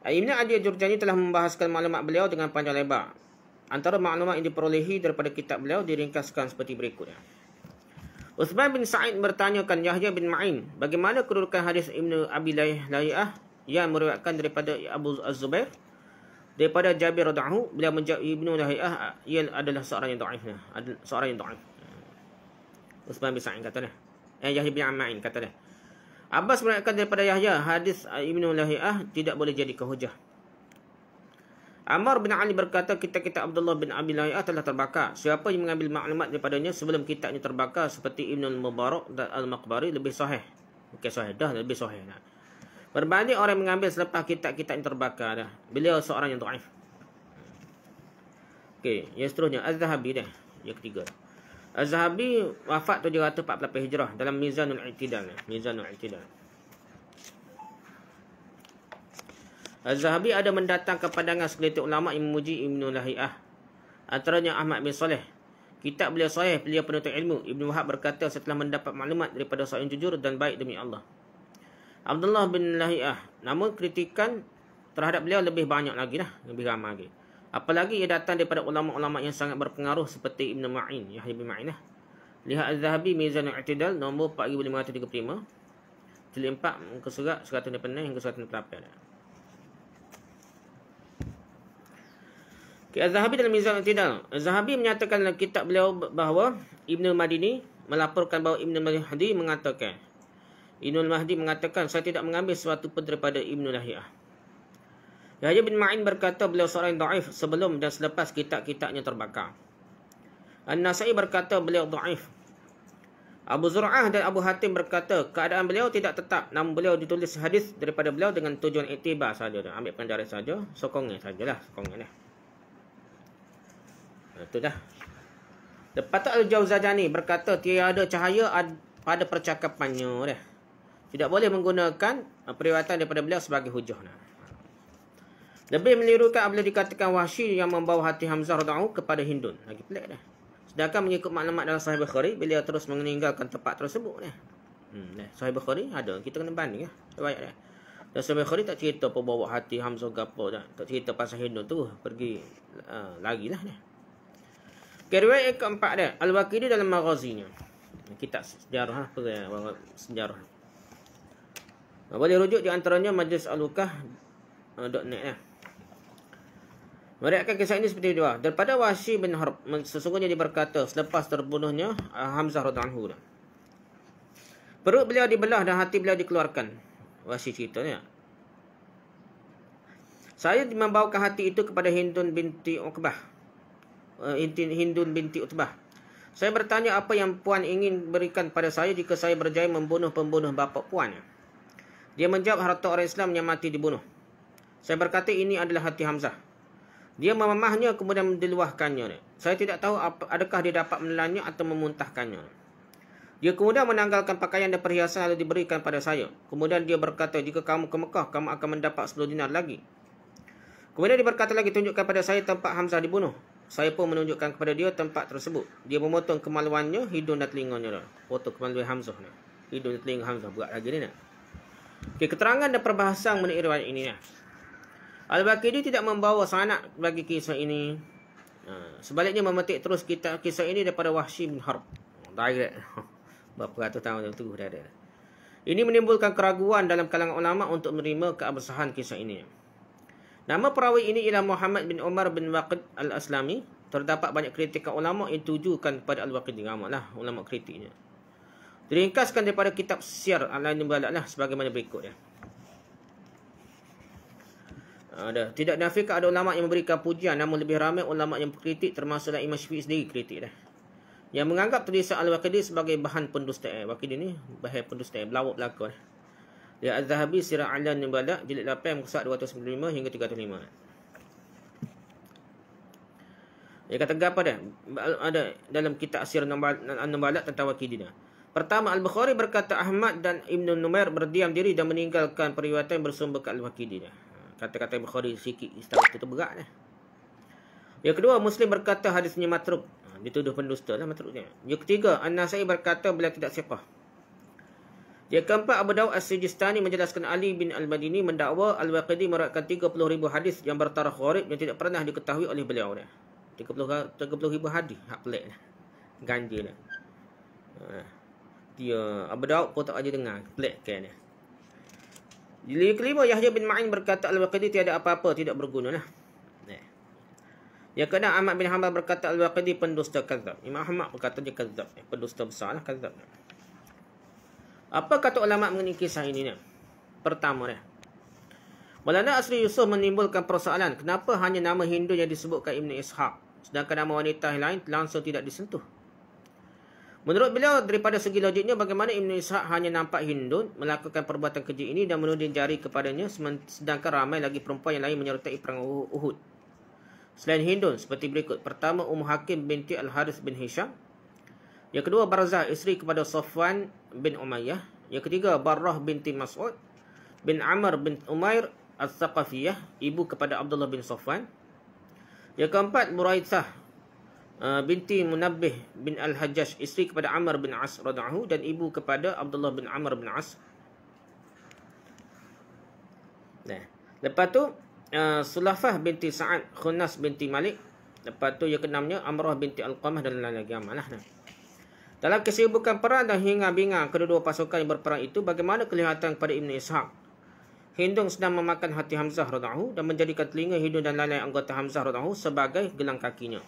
Ibn Adi Al-Jurjani telah membahaskan maklumat beliau dengan panjang lebar. Antara maklumat yang diperolehi daripada kitab beliau diringkaskan seperti berikutnya. Uthman bin Sa'id bertanyakan Yahya bin Ma'in, bagaimana kedudukan hadis Ibnu Abi Lahi'ah yang meriwayatkan daripada Abu Az-Zubair daripada Jabir radhiyallahu anhu. Beliau menjawab, Ibnu Lahi'ah ia adalah seorang yang dhaif. Uthman bin Sa'id kata dia. Yahya bin Ma'in kata dia. Abbas meriwayatkan daripada Yahya, hadis Ibnu Lahi'ah tidak boleh jadi hujah. Ammar bin Ali berkata, kitab-kitab Abdullah bin Abi Lahi'ah telah terbakar. Siapa yang mengambil maklumat daripadanya sebelum kitabnya terbakar seperti Ibn al-Mubarak dan Al-Maqbari lebih sahih. Bukan sahih dah, lebih sahih dah. Berbanding orang yang mengambil selepas kitab-kitab yang terbakar dah. Beliau seorang yang dhaif. Okey, yang seterusnya Az-Zahabi dah, yang ketiga. Az-Zahabi wafat 748 Hijrah dalam Mizanul I'tidal. Mizanul I'tidal. Az-Zahabi ada mendatangkan pandangan segelintir ulama yang memuji Ibnu Lahi'ah. Antaranya Ahmad bin Saleh. Kitab beliau sahih, beliau penuntut ilmu. Ibnu Wahab berkata setelah mendapat maklumat daripada seorang yang jujur dan baik demi Allah. Abdullah bin Lahi'ah. Namun kritikan terhadap beliau lebih banyak lagi lah. Lebih ramai lagi. Apalagi ia datang daripada ulama-ulama yang sangat berpengaruh seperti Ibnu Ma'in. Yahya bin Ma'in lah. Lihat Az-Zahabi Mizanul I'tidal nombor 4535. Jilid 4 muka surat 106 hingga 108. Az-Zahabi dalam Mizan al-I'tidal. Az-Zahabi menyatakan dalam kitab beliau bahawa Ibnu Madini melaporkan bahawa Ibnu Mahdi mengatakan, saya tidak mengambil sesuatu pun daripada Ibnu Lahi'ah. Yahya bin Ma'in berkata beliau seorang dhaif sebelum dan selepas kitab-kitabnya terbakar. An-Nasa'i berkata beliau dhaif. Abu Zur'ah dan Abu Hatim berkata keadaan beliau tidak tetap, namun beliau ditulis hadis daripada beliau dengan tujuan iktibar saja. Ambil pendarat saja, sokongan sajalah, sokongan dah. Itu dah. Lepas tu Al-Jawzajani berkata tiada cahaya pada percakapannya dah. Tidak boleh menggunakan periwayatan daripada beliau sebagai hujah. Lebih menirukan apabila dikatakan Wahsy yang membawa hati Hamzah radhiyallahu anhu kepada Hindun. Lagi pelik dah. Sedangkan mengikut maklumat dalam Sahih Bukhari, beliau terus meninggalkan tempat tersebut dah. Sahih Bukhari ada, kita kena banding lah riwayat dah. Dan Sahih Bukhari tak cerita apa bawa hati Hamzah gapo dah. Tak cerita pasal Hindun tu pergi lagilah dah. Riwayat keempat dia Al-Waqidi dalam Maghazinya. Kitab sejarah sejarah. Boleh rujuk di antaranya Majlis Al-Lukah.net lah. Meriwayatkan kisah ini seperti dua. Daripada Wahsy bin Harb, sesungguhnya dia berkata selepas terbunuhnya Hamzah radhiyallahu anhu. Perut beliau dibelah dan hati beliau dikeluarkan. Wahsy ceritanya. Saya membawakan hati itu kepada Hindun binti Utbah. Saya bertanya apa yang puan ingin berikan pada saya jika saya berjaya membunuh pembunuh bapa puan. Dia menjawab harta orang Islam yang mati dibunuh. Saya berkata ini adalah hati Hamzah. Dia memamahnya kemudian diluahkannya. Saya tidak tahu adakah dia dapat menelannya atau memuntahkannya. Dia kemudian menanggalkan pakaian dan perhiasan lalu diberikan pada saya. Kemudian dia berkata jika kamu ke Mekah kamu akan mendapat 10 dinar lagi. Kemudian dia berkata lagi tunjukkan pada saya tempat Hamzah dibunuh. Saya pun menunjukkan kepada dia tempat tersebut. Dia memotong kemaluannya, hidung dan telinganya. Potong kemaluan Hamzah. Hidung dan telinga Hamzah. Berat lagi ni. Okay, keterangan dan perbahasan mengenai riwayat ini. Al-Waqidi tidak membawa sanad bagi kisah ini. Sebaliknya memetik terus kisah ini daripada Wahsy bin Harb. Direct. Berapa ratus tahun tu dah ada. Ini menimbulkan keraguan dalam kalangan ulama untuk menerima keabsahan kisah ini. Nama perawi ini ialah Muhammad bin Umar bin Waqid al-Aslami. Terdapat banyak kritikan ulama yang ditujukan kepada Al-Waqidi. Ramaklah ulama kritiknya. Diringkaskan daripada kitab Siyar Al-Nubala lah sebagaimana berikut ya. Tidak nafikan ada ulama yang memberikan pujian, namun lebih ramai ulama yang berkritik, termasuklah Imam Syafi'i sendiri kritik dah. Yang menganggap tulisan Al-Waqidi sebagai bahan pendustaan. Waqidi ni bahan pendustaan, berlawak belaka. Dia Az-Zahabi Sirah Al-Nubala jilid 8 muka 295 hingga 305. Dia kata apa dah? Ada dalam kitab Sirah Al-Nubala tentang Waqidi dah. Pertama, Al-Bukhari berkata Ahmad dan Ibn Numair berdiam diri dan meninggalkan periwayatan bersumber ke Al-Waqidi dah. Kata-kata Bukhari sikit istilah itu berat dah. Yang kedua, Muslim berkata hadisnya matruk. Dituduh pendusta lah matruknya. Yang ketiga, An-Nasai berkata beliau tidak siqah. Yang keempat, Abu Dawud As-Sijistani menjelaskan Ali bin Al-Madini mendakwa Al-Waqidi meriwayatkan 30,000 hadis yang bertarikh gharib yang tidak pernah diketahui oleh beliau dah. 30,000 hadis, hak pelik dah. Ganja dah. Dia Abu Dawud pun tak ada dengar, pelik kan dia. Yang kelima, Yahya bin Ma'in berkata Al-Waqidi tiada apa-apa, tidak berguna lah. Yang keenam, Ahmad bin Hanbal berkata Al-Waqidi pendusta kadzab. Imam Ahmad berkata dia kadzab, pendusta besar lah, kadzab. Apa kata ulama mengenai kisah ini ni? Pertama dah, Maulana Asri Yusuf menimbulkan persoalan, kenapa hanya nama Hindu yang disebutkan Ibn Ishaq, sedangkan nama wanita yang lain langsung tidak disentuh? Menurut beliau, daripada segi logiknya, bagaimana Ibn Ishaq hanya nampak Hindun melakukan perbuatan keji ini dan menuding jari kepadanya, sedangkan ramai lagi perempuan yang lain menyertai perang Uhud selain Hindun, seperti berikut. Pertama, Hakim binti Al-Harith bin Hisham. Yang kedua, Barzah, isteri kepada Safwan bin Umayyah. Yang ketiga, Barrah binti Mas'ud bin Amr bin Umair Al-Thaqafiyah, ibu kepada Abdullah bin Safwan. Yang keempat, Muraithah binti Munabbih bin Al-Hajjaj, isteri kepada Amr bin As radhiyallahu dan ibu kepada Abdullah bin Amr bin As. Lepas tu Sulafah binti Sa'ad Khunas binti Malik. Lepas tu yang keenamnya Amrah binti Al-Qamah dan lain-lain amalah. Dalam kesibukan perang dan hingar-bingar kedua-dua pasukan yang berperang itu, bagaimana kelihatan kepada Ibn Ishaq Hindun sedang memakan hati Hamzah radhiyallahu dan menjadikan telinga Hindun dan lain-lain anggota Hamzah radhiyallahu sebagai gelang kakinya.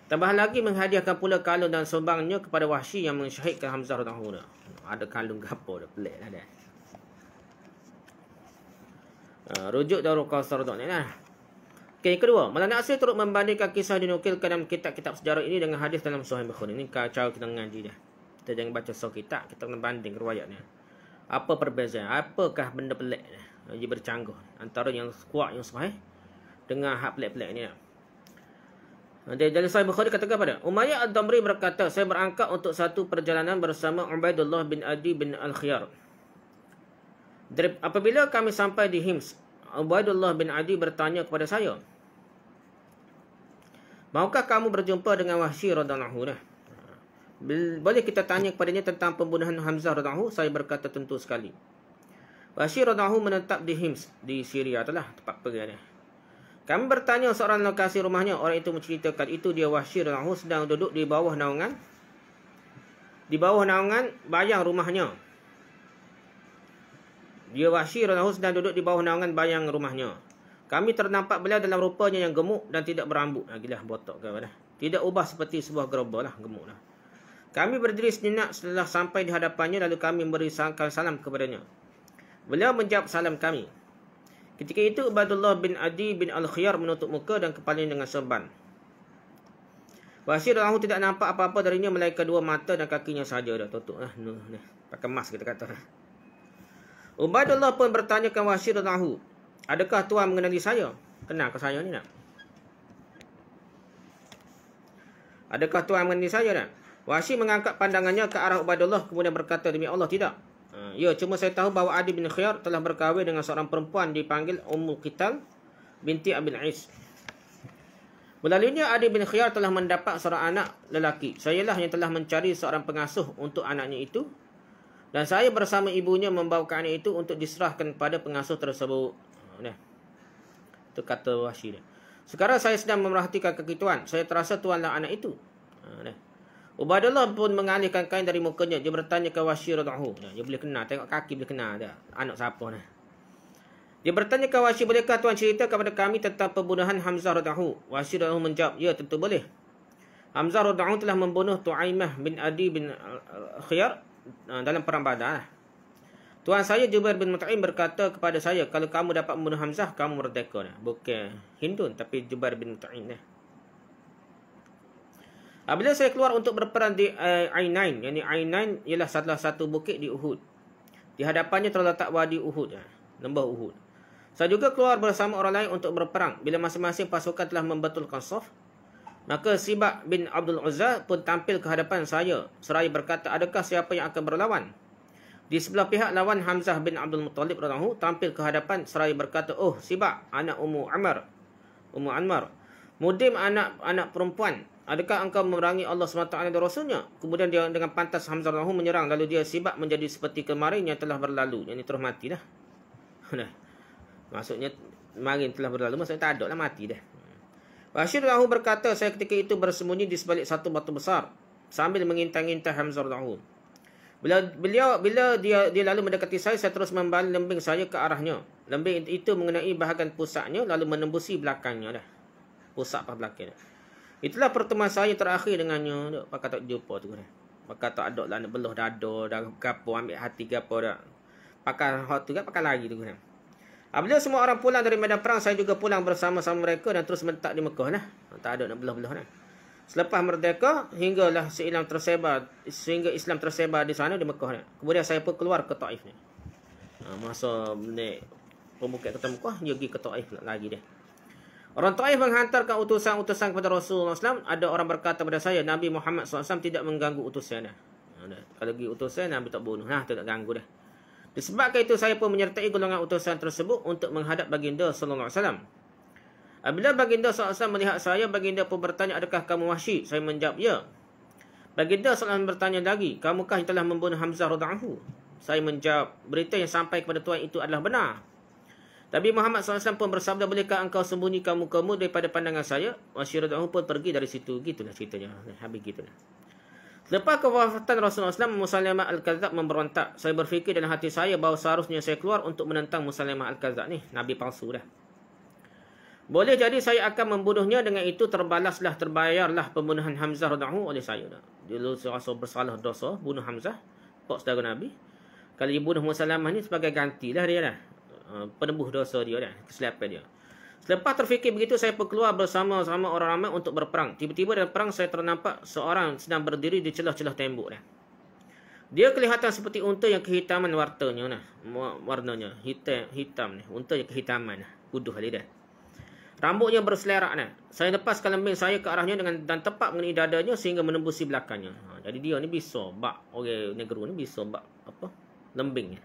Tambah lagi menghadiahkan pula kalung dan sumbangnya kepada Wahsy yang mensyahidkan Hamzah radhiyallahu. Ada kalung gapo dah, pelik lah dia. Rujuk Darul Qasar radhiyallahu anhu. Okey, yang kedua, Maulana Asri turut membandingkan kisah dinukilkan dalam kitab-kitab sejarah ini dengan hadis dalam Sahih Bukhari. Ini cara kita mengaji dah. Kita jangan baca satu kitab, kita kena banding riwayatnya. Apa perbezaan? Apakah benda pelik ni? Dia bercanggah antara yang kuat yang sahih dengan hak pelik-pelik ni. Dari Sahih Bukhari katakan pada Umayyah Ad-Damri berkata, saya berangkat untuk satu perjalanan bersama Ubaidullah bin Adi bin Al-Khiyar. Apabila kami sampai di Hims, Ubaidullah bin Adi bertanya kepada saya, maukah kamu berjumpa dengan Wahsy radhiyallahu anhu? Boleh kita tanya kepadanya tentang pembunuhan Hamzah radhiyallahu? Saya berkata tentu sekali. Wahsy radhiyallahu menetap di Hims di Syria telah tempat pergi dia. Kami bertanya seorang lokasi rumahnya. Orang itu menceritakan itu dia Wahsy radhiyallahu sedang duduk di bawah naungan bayang rumahnya. Dia Wahsy radhiyallahu sedang duduk di bawah naungan bayang rumahnya. Kami ternampak beliau dalam rupanya yang gemuk dan tidak berambut. Gilah botok ke apa dah. Tidak ubah seperti sebuah gerabah lah, gemuk lah. Kami berdiri sejenak setelah sampai di hadapannya, lalu kami memberi salam kepadanya. Beliau menjawab salam kami. Ketika itu Ubaidullah bin Adi bin Al-Khiyar menutup muka dan kepalanya dengan serban. Wahsy radhiyallahu tidak nampak apa-apa darinya melainkan dua mata dan kakinya saja dah tutup lah. Pakai mask kita kata. Ubaidullah pun bertanyakan Wahsy radhiyallahu, adakah tuan mengenali saya? Kenal ke saya ni nak? Adakah tuan mengenali saya nak? Wahsy mengangkat pandangannya ke arah Ubaidullah kemudian berkata, demi Allah tidak. Ya, cuma saya tahu bahawa Adi bin Khiyar telah berkahwin dengan seorang perempuan dipanggil Ummul Qital binti Abil Ais. Melaluinya Adi bin Khiyar telah mendapat seorang anak lelaki. Sayalah yang telah mencari seorang pengasuh untuk anaknya itu. Dan saya bersama ibunya membawa anak itu untuk diserahkan pada pengasuh tersebut. Itu kata Wahsy. Sekarang saya sedang memerhatikan kaki tuan. Saya terasa tuanlah anak itu. Ubaidullah pun mengalihkan kain dari mukanya. Dia bertanya ke Wahsy radhiyallahu anhu. Dia boleh kenal, tengok kaki boleh kenal dah. Anak siapa ni? Dia bertanya ke Wahsy, bolehkah tuan cerita kepada kami tentang pembunuhan Hamzah radhiyallahu anhu? Wahsy radhiyallahu anhu menjawab, ya tentu boleh. Hamzah radhiyallahu anhu telah membunuh Tu'aimah bin Adi bin Khiyar dalam perang Badar. Tuan saya Jubair bin Mut'im berkata kepada saya, kalau kamu dapat membunuh Hamzah, kamu merdeka. Bukan Hindun, tapi Jubair bin Mut'im. Apabila saya keluar untuk berperang di Ainain, yakni Ainain ialah salah satu bukit di Uhud. Di hadapannya terletak wadi Uhud, lembah Uhud. Saya juga keluar bersama orang lain untuk berperang. Bila masing-masing pasukan telah membetulkan saf, maka Sibak bin Abdul Uzza pun tampil ke hadapan saya seraya berkata, adakah siapa yang akan berlawan? Di sebelah pihak lawan Hamzah bin Abdul Muttalib radhiyallahu anhu tampil ke hadapan seraya berkata, oh Sibak, anak Ummu Anmar, Mudim anak perempuan, adakah engkau memerangi Allah SWT dan Rasulnya? Kemudian dia dengan pantas Hamzah radhiyallahu anhu menyerang, lalu dia Sibak menjadi seperti kemarin yang telah berlalu. Yang ini terus mati dah. Maksudnya kemarin telah berlalu, maksudnya tak ada lah, mati dah. Wahsy radhiyallahu anhu berkata, saya ketika itu bersembunyi di sebalik satu batu besar sambil mengintai-intai Hamzah radhiyallahu anhu. Bila dia lalu mendekati saya terus membalik lembing saya ke arahnya. Lembing itu mengenai bahagian pusatnya lalu menembusi belakangnya dah. Pusat pas belakang dah. Itulah pertemuan saya terakhir dengannya. Pakai tak jumpa tu dah. Pakai tak ada lah nak belah dada dah gapo ambil hati gapo dah. Pakai hot tu kan pakai lagi tu dah. Apabila semua orang pulang dari medan perang, saya juga pulang bersama-sama mereka dan terus menetap di Mekah dah. Tak ada nak belah-belah dah. Selepas merdeka, sehingga Islam tersebar di sana di Mekah. Kemudian saya pun keluar ke Taif ni. Masa ni pembuka kota Mekah, dia pergi ke Taif lagi dia. Orang Taif menghantarkan utusan-utusan kepada Rasulullah SAW. Ada orang berkata kepada saya, Nabi Muhammad SAW tidak mengganggu utusan dah. Kalau pergi utusan, Nabi tak bunuh. Tak ganggu dah. Disebabkan itu, saya pun menyertai golongan utusan tersebut untuk menghadap baginda SAW. Apabila baginda SAW melihat saya, baginda pun bertanya, adakah kamu Wahsy? Saya menjawab, ya. Baginda SAW bertanya lagi, kamukah yang telah membunuh Hamzah radhiyallahu anhu? Saya menjawab, berita yang sampai kepada tuan itu adalah benar. Nabi Muhammad SAW pun bersabda, bolehkah engkau sembunyikan mukamu daripada pandangan saya? Wahsy radhiyallahu anhu pun pergi dari situ. Gitulah ceritanya. Habis gitulah. Selepas kewafatan Rasulullah SAW, Musailamah Al-Kadzab memberontak. Saya berfikir dalam hati saya bahawa seharusnya saya keluar untuk menentang Musailamah Al-Kadzab ni. Nabi palsu dah. Boleh jadi saya akan membunuhnya, dengan itu terbayarlah pembunuhan Hamzah radhiyallahu oleh saya. Dia rasa bersalah dosa bunuh Hamzah, pak saudara Nabi. Kalau dia bunuh Musailamah ni sebagai gantilah dia dah. Penembus dosa dia dah, kesilapan dia. Selepas terfikir begitu, saya pun keluar bersama-sama orang ramai untuk berperang. Tiba-tiba dalam perang saya ternampak seorang sedang berdiri di celah-celah tembok dah. Dia kelihatan seperti unta yang kehitaman warnanya hitam ni, unta yang kehitaman kuduh dia dah. Rambutnya berselerak dah. Saya lepaskan lembing saya ke arahnya dan tepat mengenai dadanya sehingga menembusi belakangnya. Jadi dia ni bisa bak orang negeri ni bisa bak lembingnya.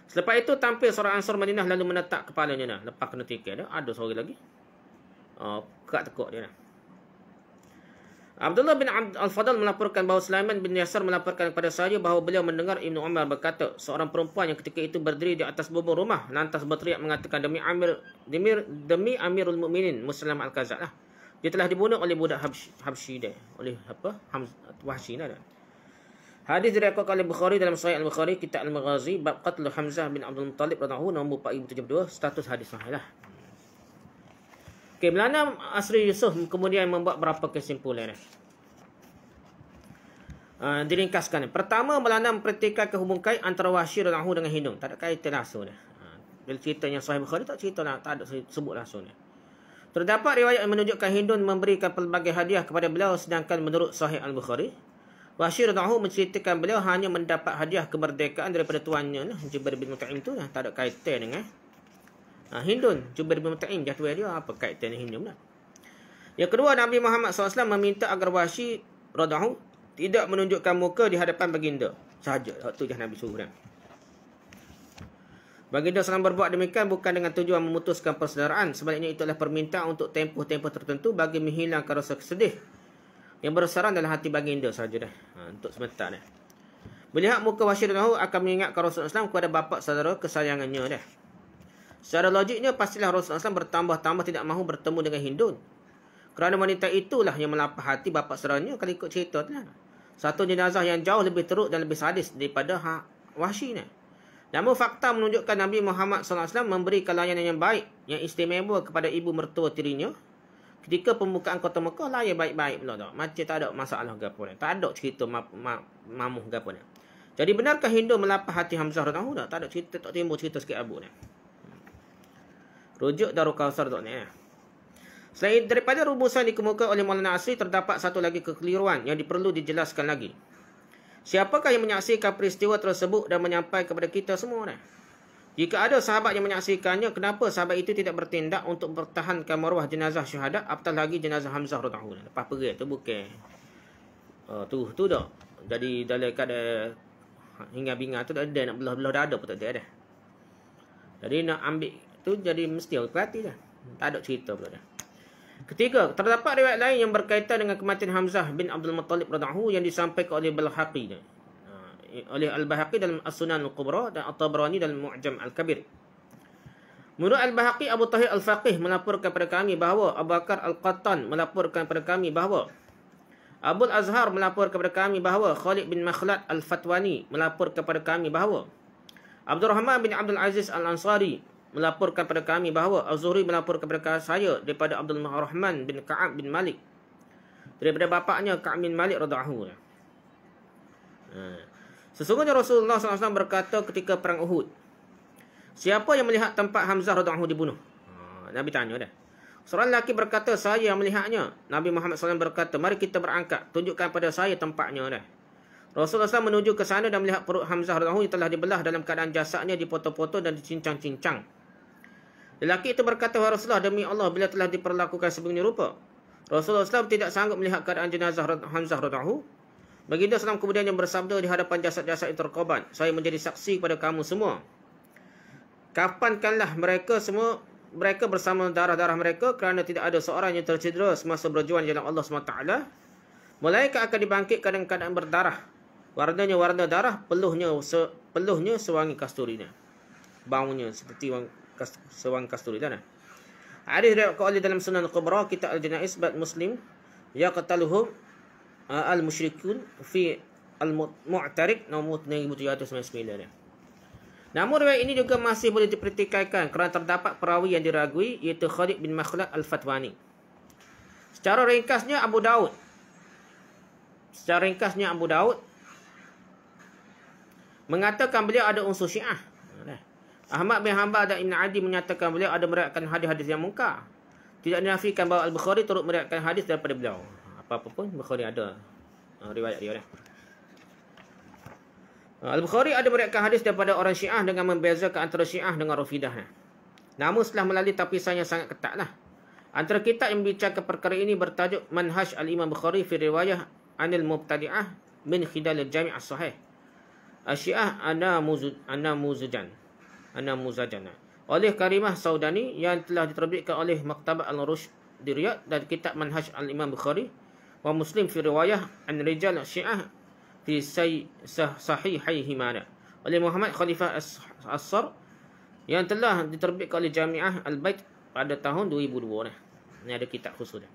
Selepas itu tampil seorang Ansar Madinah lalu menetap kepalanya dah. Lepas kena tikai dah, ada seorang lagi. Tekak dia dah. Abdullah bin Al-Fadl melaporkan bahawa Sulaiman bin Yasar melaporkan kepada saya bahawa beliau mendengar Ibnu Umar berkata, seorang perempuan yang ketika itu berdiri di atas bubur rumah lantas berteriak mengatakan, demi Amirul Mukminin Musailamah Al-Kadzab lah. Dia telah dibunuh oleh budak Habsyi dia. Oleh Wahsy dah. Hadis diriwayatkan oleh Bukhari dalam Sahih Al-Bukhari Kitab Al-Maghazi bab qatl Hamzah bin Abdul Muttalib radhiyallahu anhu nombor 4072, status hadis sahih lah. Okey, Maulana Asri Yusof kemudian membuat beberapa kesimpulan. Diringkaskan. Pertama, Maulana mempertikaikan hubungan kait antara Wahsy radhiyallahu anhu dengan Hindun. Tak ada kaitan langsung dah. Bila ceritanya Sahih Bukhari tak cerita lah, tak ada sebut langsung dah. Terdapat riwayat yang menunjukkan Hindun memberikan pelbagai hadiah kepada beliau, sedangkan menurut Sahih Al-Bukhari, Wahsy radhiyallahu anhu menceritakan beliau hanya mendapat hadiah kemerdekaan daripada tuannya Jubair bin Mut'im tu lah. Tak ada kaitan dengan Hindun. Jubair bin Mut'im jatuh dia apa kaitan dengan Hindun lah. Yang kedua, Nabi Muhammad SAW meminta agar Wahsy radhiyallahu anhu tidak menunjukkan muka di hadapan baginda sahaja. Waktu je Nabi suruh dah. Baginda SAW berbuat demikian bukan dengan tujuan memutuskan persaudaraan. Sebaliknya itu adalah permintaan untuk tempoh-tempoh tertentu bagi menghilangkan rasa kesedih yang bersarang dalam hati baginda sahaja dah. Untuk sementara dah. Melihat muka Wahsy radhiyallahu akan mengingatkan Rasulullah SAW kepada bapa saudara kesayangannya dah. Secara logiknya pastilah Rasulullah SAW bertambah-tambah tidak mahu bertemu dengan Hindun. Kerana wanita itulah yang melapah hati bapa saudaranya kalau ikut cerita tu lah. Satu jenazah yang jauh lebih teruk dan lebih sadis daripada Wahsy ni. Namun fakta menunjukkan Nabi Muhammad SAW memberikan layanan yang baik, yang istimewa kepada ibu mertua tirinya. Ketika pembukaan kota Mekah, layan baik-baik pula tak. Macam tak ada masalah ke apa ni. Tak ada cerita mamuh ke apa ni. Jadi benarkah Hindu melapah hati Hamzah radhiyallahu anhu? Tak ada cerita, tak timbul cerita sikit abu ni. Rujuk Darul Kausar tu ni. Selain daripada rumusan dikemukakan oleh Maulana Asri, terdapat satu lagi kekeliruan yang diperlu dijelaskan lagi. Siapakah yang menyaksikan peristiwa tersebut dan menyampaikan kepada kita semua ni? Jika ada sahabat yang menyaksikannya, kenapa sahabat itu tidak bertindak untuk mempertahankan maruah jenazah syuhada, apatah lagi jenazah Hamzah radhiyallahu anhu? Lepas pergi tu bukan. Tu dah. Jadi dalam keadaan hingga bingar tu dah nak belah-belah dada pun tak ada dah. Jadi nak ambil tu jadi mesti hati dah. Tak ada cerita pula dah. Ketiga, terdapat riwayat lain yang berkaitan dengan kematian Hamzah bin Abdul Muttalib radhiyallahu yang disampaikan oleh Al-Baihaqi dalam As-Sunan Al-Kubra dan At-Tabrani dalam Mu'jam Al-Kabir. Menurut Al-Baihaqi, Abu Tahir Al-Faqih melaporkan kepada kami bahawa Abu Bakar Al-Qattan melaporkan kepada kami bahawa Abul Azhar melaporkan kepada kami bahawa Khalid bin Makhlad Al-Fatwani melaporkan kepada kami bahawa Abdul Rahman bin Abdul Aziz Al-Ansari melaporkan kepada kami bahawa Az-Zuhri melaporkan kepada saya daripada Abdul Rahman bin Ka'ab bin Malik daripada bapaknya Ka'ab bin Malik radhiyallahu anhu. Sesungguhnya Rasulullah SAW berkata ketika perang Uhud, siapa yang melihat tempat Hamzah radhiyallahu anhu dibunuh? Nabi tanya dah. Seorang lelaki berkata, saya yang melihatnya. Nabi Muhammad SAW berkata, mari kita berangkat, tunjukkan pada saya tempatnya dah. Rasulullah SAW menuju ke sana dan melihat perut Hamzah radhiyallahu anhu yang telah dibelah dalam keadaan jasadnya dipotong-potong dan dicincang-cincang. Lelaki itu berkata, wahai Rasulullah, demi Allah, bila telah diperlakukan sebegini rupa. Rasulullah SAW tidak sanggup melihat keadaan jenazah Hamzah radhiyallahu anhu. Baginda SAW kemudian yang bersabda di hadapan jasad-jasad yang terkorban, saya menjadi saksi kepada kamu semua. Kapankanlah mereka bersama darah-darah mereka, kerana tidak ada seorang yang tercedera semasa berjuang dalam Allah SWT. Malaikat akan dibangkitkan dalam keadaan berdarah. Warnanya warna darah, peluhnya sewangi kasturi. Baunya seperti sewangi kasturi. Hadis diriwayatkan oleh dalam Sunan Al-Kubra, Kitab Al-Janaiz bab Muslim, yaqtaluhum al-musyrikun fi al-mu'tarik nombor 1799. Namun riwayat ini juga masih boleh dipertikaikan kerana terdapat perawi yang diragui, iaitu Khalid bin Makhlad Al-Fatwani. Secara ringkasnya Abu Daud mengatakan beliau ada unsur Syiah. Ahmad bin Hanbal dan Ibn Adi menyatakan beliau ada meriwayatkan hadis-hadis yang mungkar. Tidak dinafikan bahawa Al-Bukhari turut meriwayatkan hadis daripada beliau. Apa-apa pun Bukhari ada riwayat dia. Al-Bukhari ada meriwayatkan hadis daripada orang Syiah dengan membezakan antara Syiah dengan Rafidah. Namun setelah melalui tapisan yang sangat ketatlah. Antara kitab yang membicarakan perkara ini bertajuk Manhaj Al-Imam Bukhari fi Riwayah Anil Mubtadi'ah min Khidal Al-Jami' As-Sahih. Asyiah Ana Muzajana oleh Karimah Saudani yang telah diterbitkan oleh Maktabat Al-Rushd di Riyadh, dan kitab Manhaj Al-Imam Bukhari wa Muslim fi Riwayah An Rijal Syiah fi Sahihaihima oleh Muhammad Khalifah As-Sar yang telah diterbitkan oleh Jami'ah Al-Bait pada tahun 2002. Ini ada kitab khusus dah.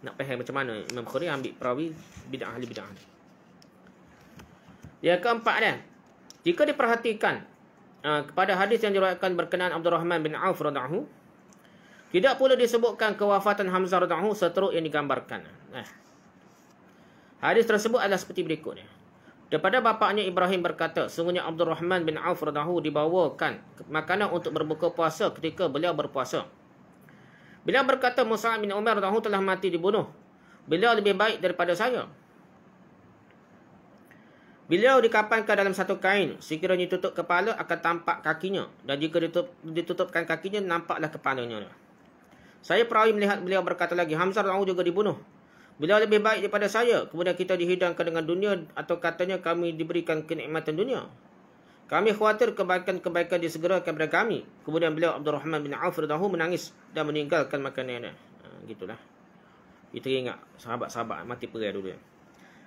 Nak faham macam mana Imam Bukhari ambil perawi ahli bid'ah. Yang keempat dah, jika diperhatikan kepada hadis yang diriwayatkan berkenaan Abdul Rahman bin Auf radhiyallahu, tidak pula disebutkan kewafatan Hamzah radhiyallahu seteruk yang digambarkan. Hadis tersebut adalah seperti berikutnya. Daripada bapaknya Ibrahim berkata, sungguhnya Abdul Rahman bin Auf radhiyallahu dibawakan makanan untuk berbuka puasa ketika beliau berpuasa. Beliau berkata, Mus'ab bin Umar radhiyallahu telah mati dibunuh. Beliau lebih baik daripada saya. Beliau dikapankan dalam satu kain. Sekiranya tutup kepala akan tampak kakinya, dan jika ditutupkan kakinya nampaklah kepalanya. Saya perawi melihat beliau berkata lagi, Hamzah radhiyallahu juga dibunuh. Beliau lebih baik daripada saya. Kemudian kita dihidangkan dengan dunia, atau katanya kami diberikan kenikmatan dunia. Kami khawatir kebaikan-kebaikan disegerakan kepada kami. Kemudian beliau Abdul Rahman bin Auf radhiyallahu menangis dan meninggalkan makanannya. Gitulah. Kita ingat sahabat-sahabat mati perang dulu.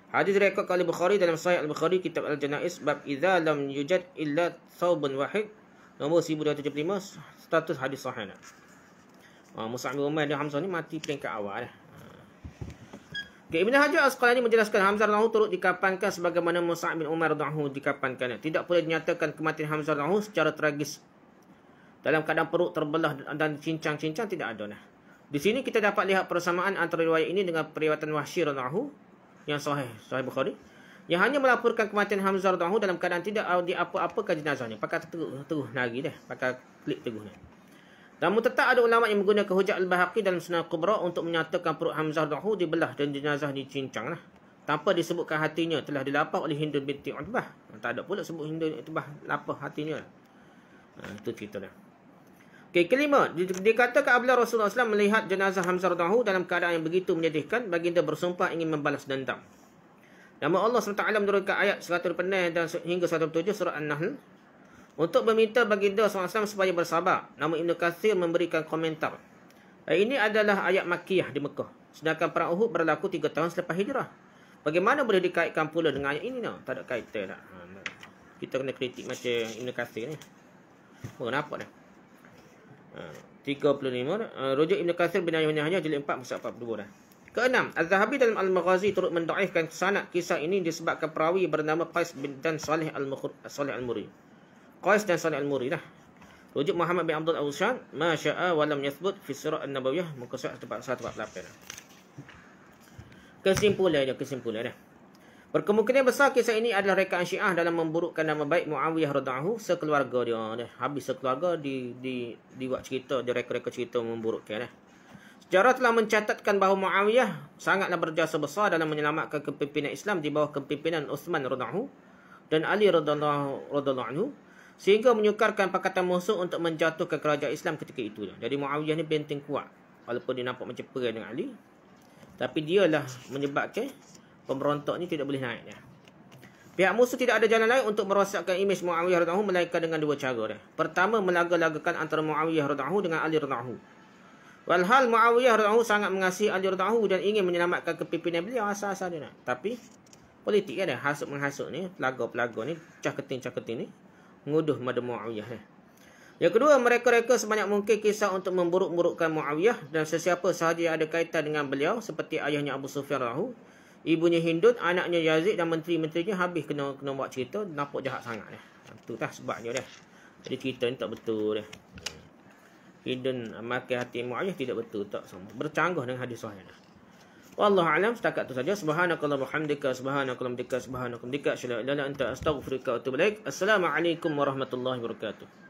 Hadis riwayat oleh Bukhari dalam Sahih Al-Bukhari, Kitab Al-Janaiz bab idza lam yujad illa thawbun wahid, nombor 1275, status hadis sahih. Mus'ab bin Umair dan Hamzah ni mati peringkat awal dah. Okay, Ibn Hajar Asqalani menjelaskan Hamzah radhiyallahu turut dikafankan sebagaimana Mus'ab bin Umair radhiyallahu dikafankan. Tidak boleh dinyatakan kematian Hamzah radhiyallahu secara tragis. Dalam keadaan perut terbelah dan cincang-cincang tidak ada dah. Di sini kita dapat lihat persamaan antara riwayat ini dengan periwayatan Wahsy radhiyallahu yang sahih Bukhari, yang hanya melaporkan kematian Hamzah radhiyallahu dalam keadaan tidak apa-apakan jenazahnya. Pakai terus lagi dah, pakai klik teguh dah. Namun tetap ada ulama yang menggunakan hujah Al-Bahaqi dalam Sunan Kubra untuk menyatakan perut Hamzah radhiyallahu dibelah dan jenazah dicincang lah, tanpa disebutkan hatinya telah dilapah oleh Hindun binti Utbah. Tak ada pula sebut Hindun binti Utbah lapah hatinya. Itu cerita dah. Okay, kelima, dikatakan apabila Rasulullah SAW melihat jenazah Hamzah radhiyallahu dalam keadaan yang begitu menyedihkan, baginda bersumpah ingin membalas dendam. Nama Allah SWT menurunkan ayat 106 dan hingga 107 surah An-Nahl untuk meminta baginda SAW supaya bersabar. Namun Ibn Katsir memberikan komentar. Ini adalah ayat Makkiyah di Mekah. Sedangkan perang Uhud berlaku 3 tahun selepas hijrah. Bagaimana boleh dikaitkan pula dengan ayat ini? Tak ada kaitan tak. Kita kena kritik macam Ibn Katsir ni. Nampak dah. 35. Rujuk Ibn Katsir bin Yahya jilid 4 muka 42 dah. Keenam, Az-Zahabi dalam Al-Maghazi turut mendaifkan sanad kisah ini disebabkan perawi bernama Qais dan Salih Al-Muri. Qais dan Salih Al-Muri dah. Rujuk Muhammad bin Abdul Awshan, ma syaa wa lam yathbut fi Sirah An-Nabawiyah muka surat 148 dah. Kesimpulan dah. Berkemungkinan besar kisah ini adalah rekaan Syiah dalam memburukkan nama baik Muawiyah radhiyallahu sekeluarga dia dah. Habis sekeluarga dibuat cerita, direka-reka cerita memburukkan dah. Sejarah telah mencatatkan bahawa Muawiyah sangatlah berjasa besar dalam menyelamatkan kepimpinan Islam di bawah kepimpinan Uthman radhiyallahu dan Ali radhiyallahu anhu, sehingga menyukarkan pakatan musuh untuk menjatuhkan kerajaan Islam ketika itu. Jadi Muawiyah ni benteng kuat, walaupun dia nampak macam perang dengan Ali, tapi dialah menyebabkan pemberontak ni tidak boleh naik dah. Pihak musuh tidak ada jalan lain untuk merosakkan imej Muawiyah radhiyallahu melainkan dengan dua cara dah. Pertama, melaga-lagakan antara Muawiyah radhiyallahu dengan Ali radhiyallahu. Walhal Muawiyah radhiyallahu sangat mengasihi Ali radhiyallahu dan ingin menyelamatkan kepimpinan beliau asal-asal dia nak. Tapi politik kan dah, hasut menghasut ni, pelaga-pelaga ni, cah keting ni menguduh pada Muawiyah ni. Yang kedua, mereka-reka sebanyak mungkin kisah untuk memburuk-burukkan Muawiyah dan sesiapa sahaja yang ada kaitan dengan beliau seperti ayahnya Abu Sufyan radhiyallahu, ibunya Hindun, anaknya Yazid dan menteri-menterinya habis kena buat cerita, nampak jahat sangat dah. Itu dah sebabnya dah. Jadi cerita ni tak betul dah. Hindun makan hati Muawiyah tidak betul, tak sama. Bercanggah dengan hadis sahih dah. Wallahu a'lam, setakat tu saja. Subhanakallahumma hamdika, subhanakallahumma hamdika, asyhadu an la ilaha illa anta, astaghfiruka wa atubu ilaik. Assalamualaikum warahmatullahi wabarakatuh.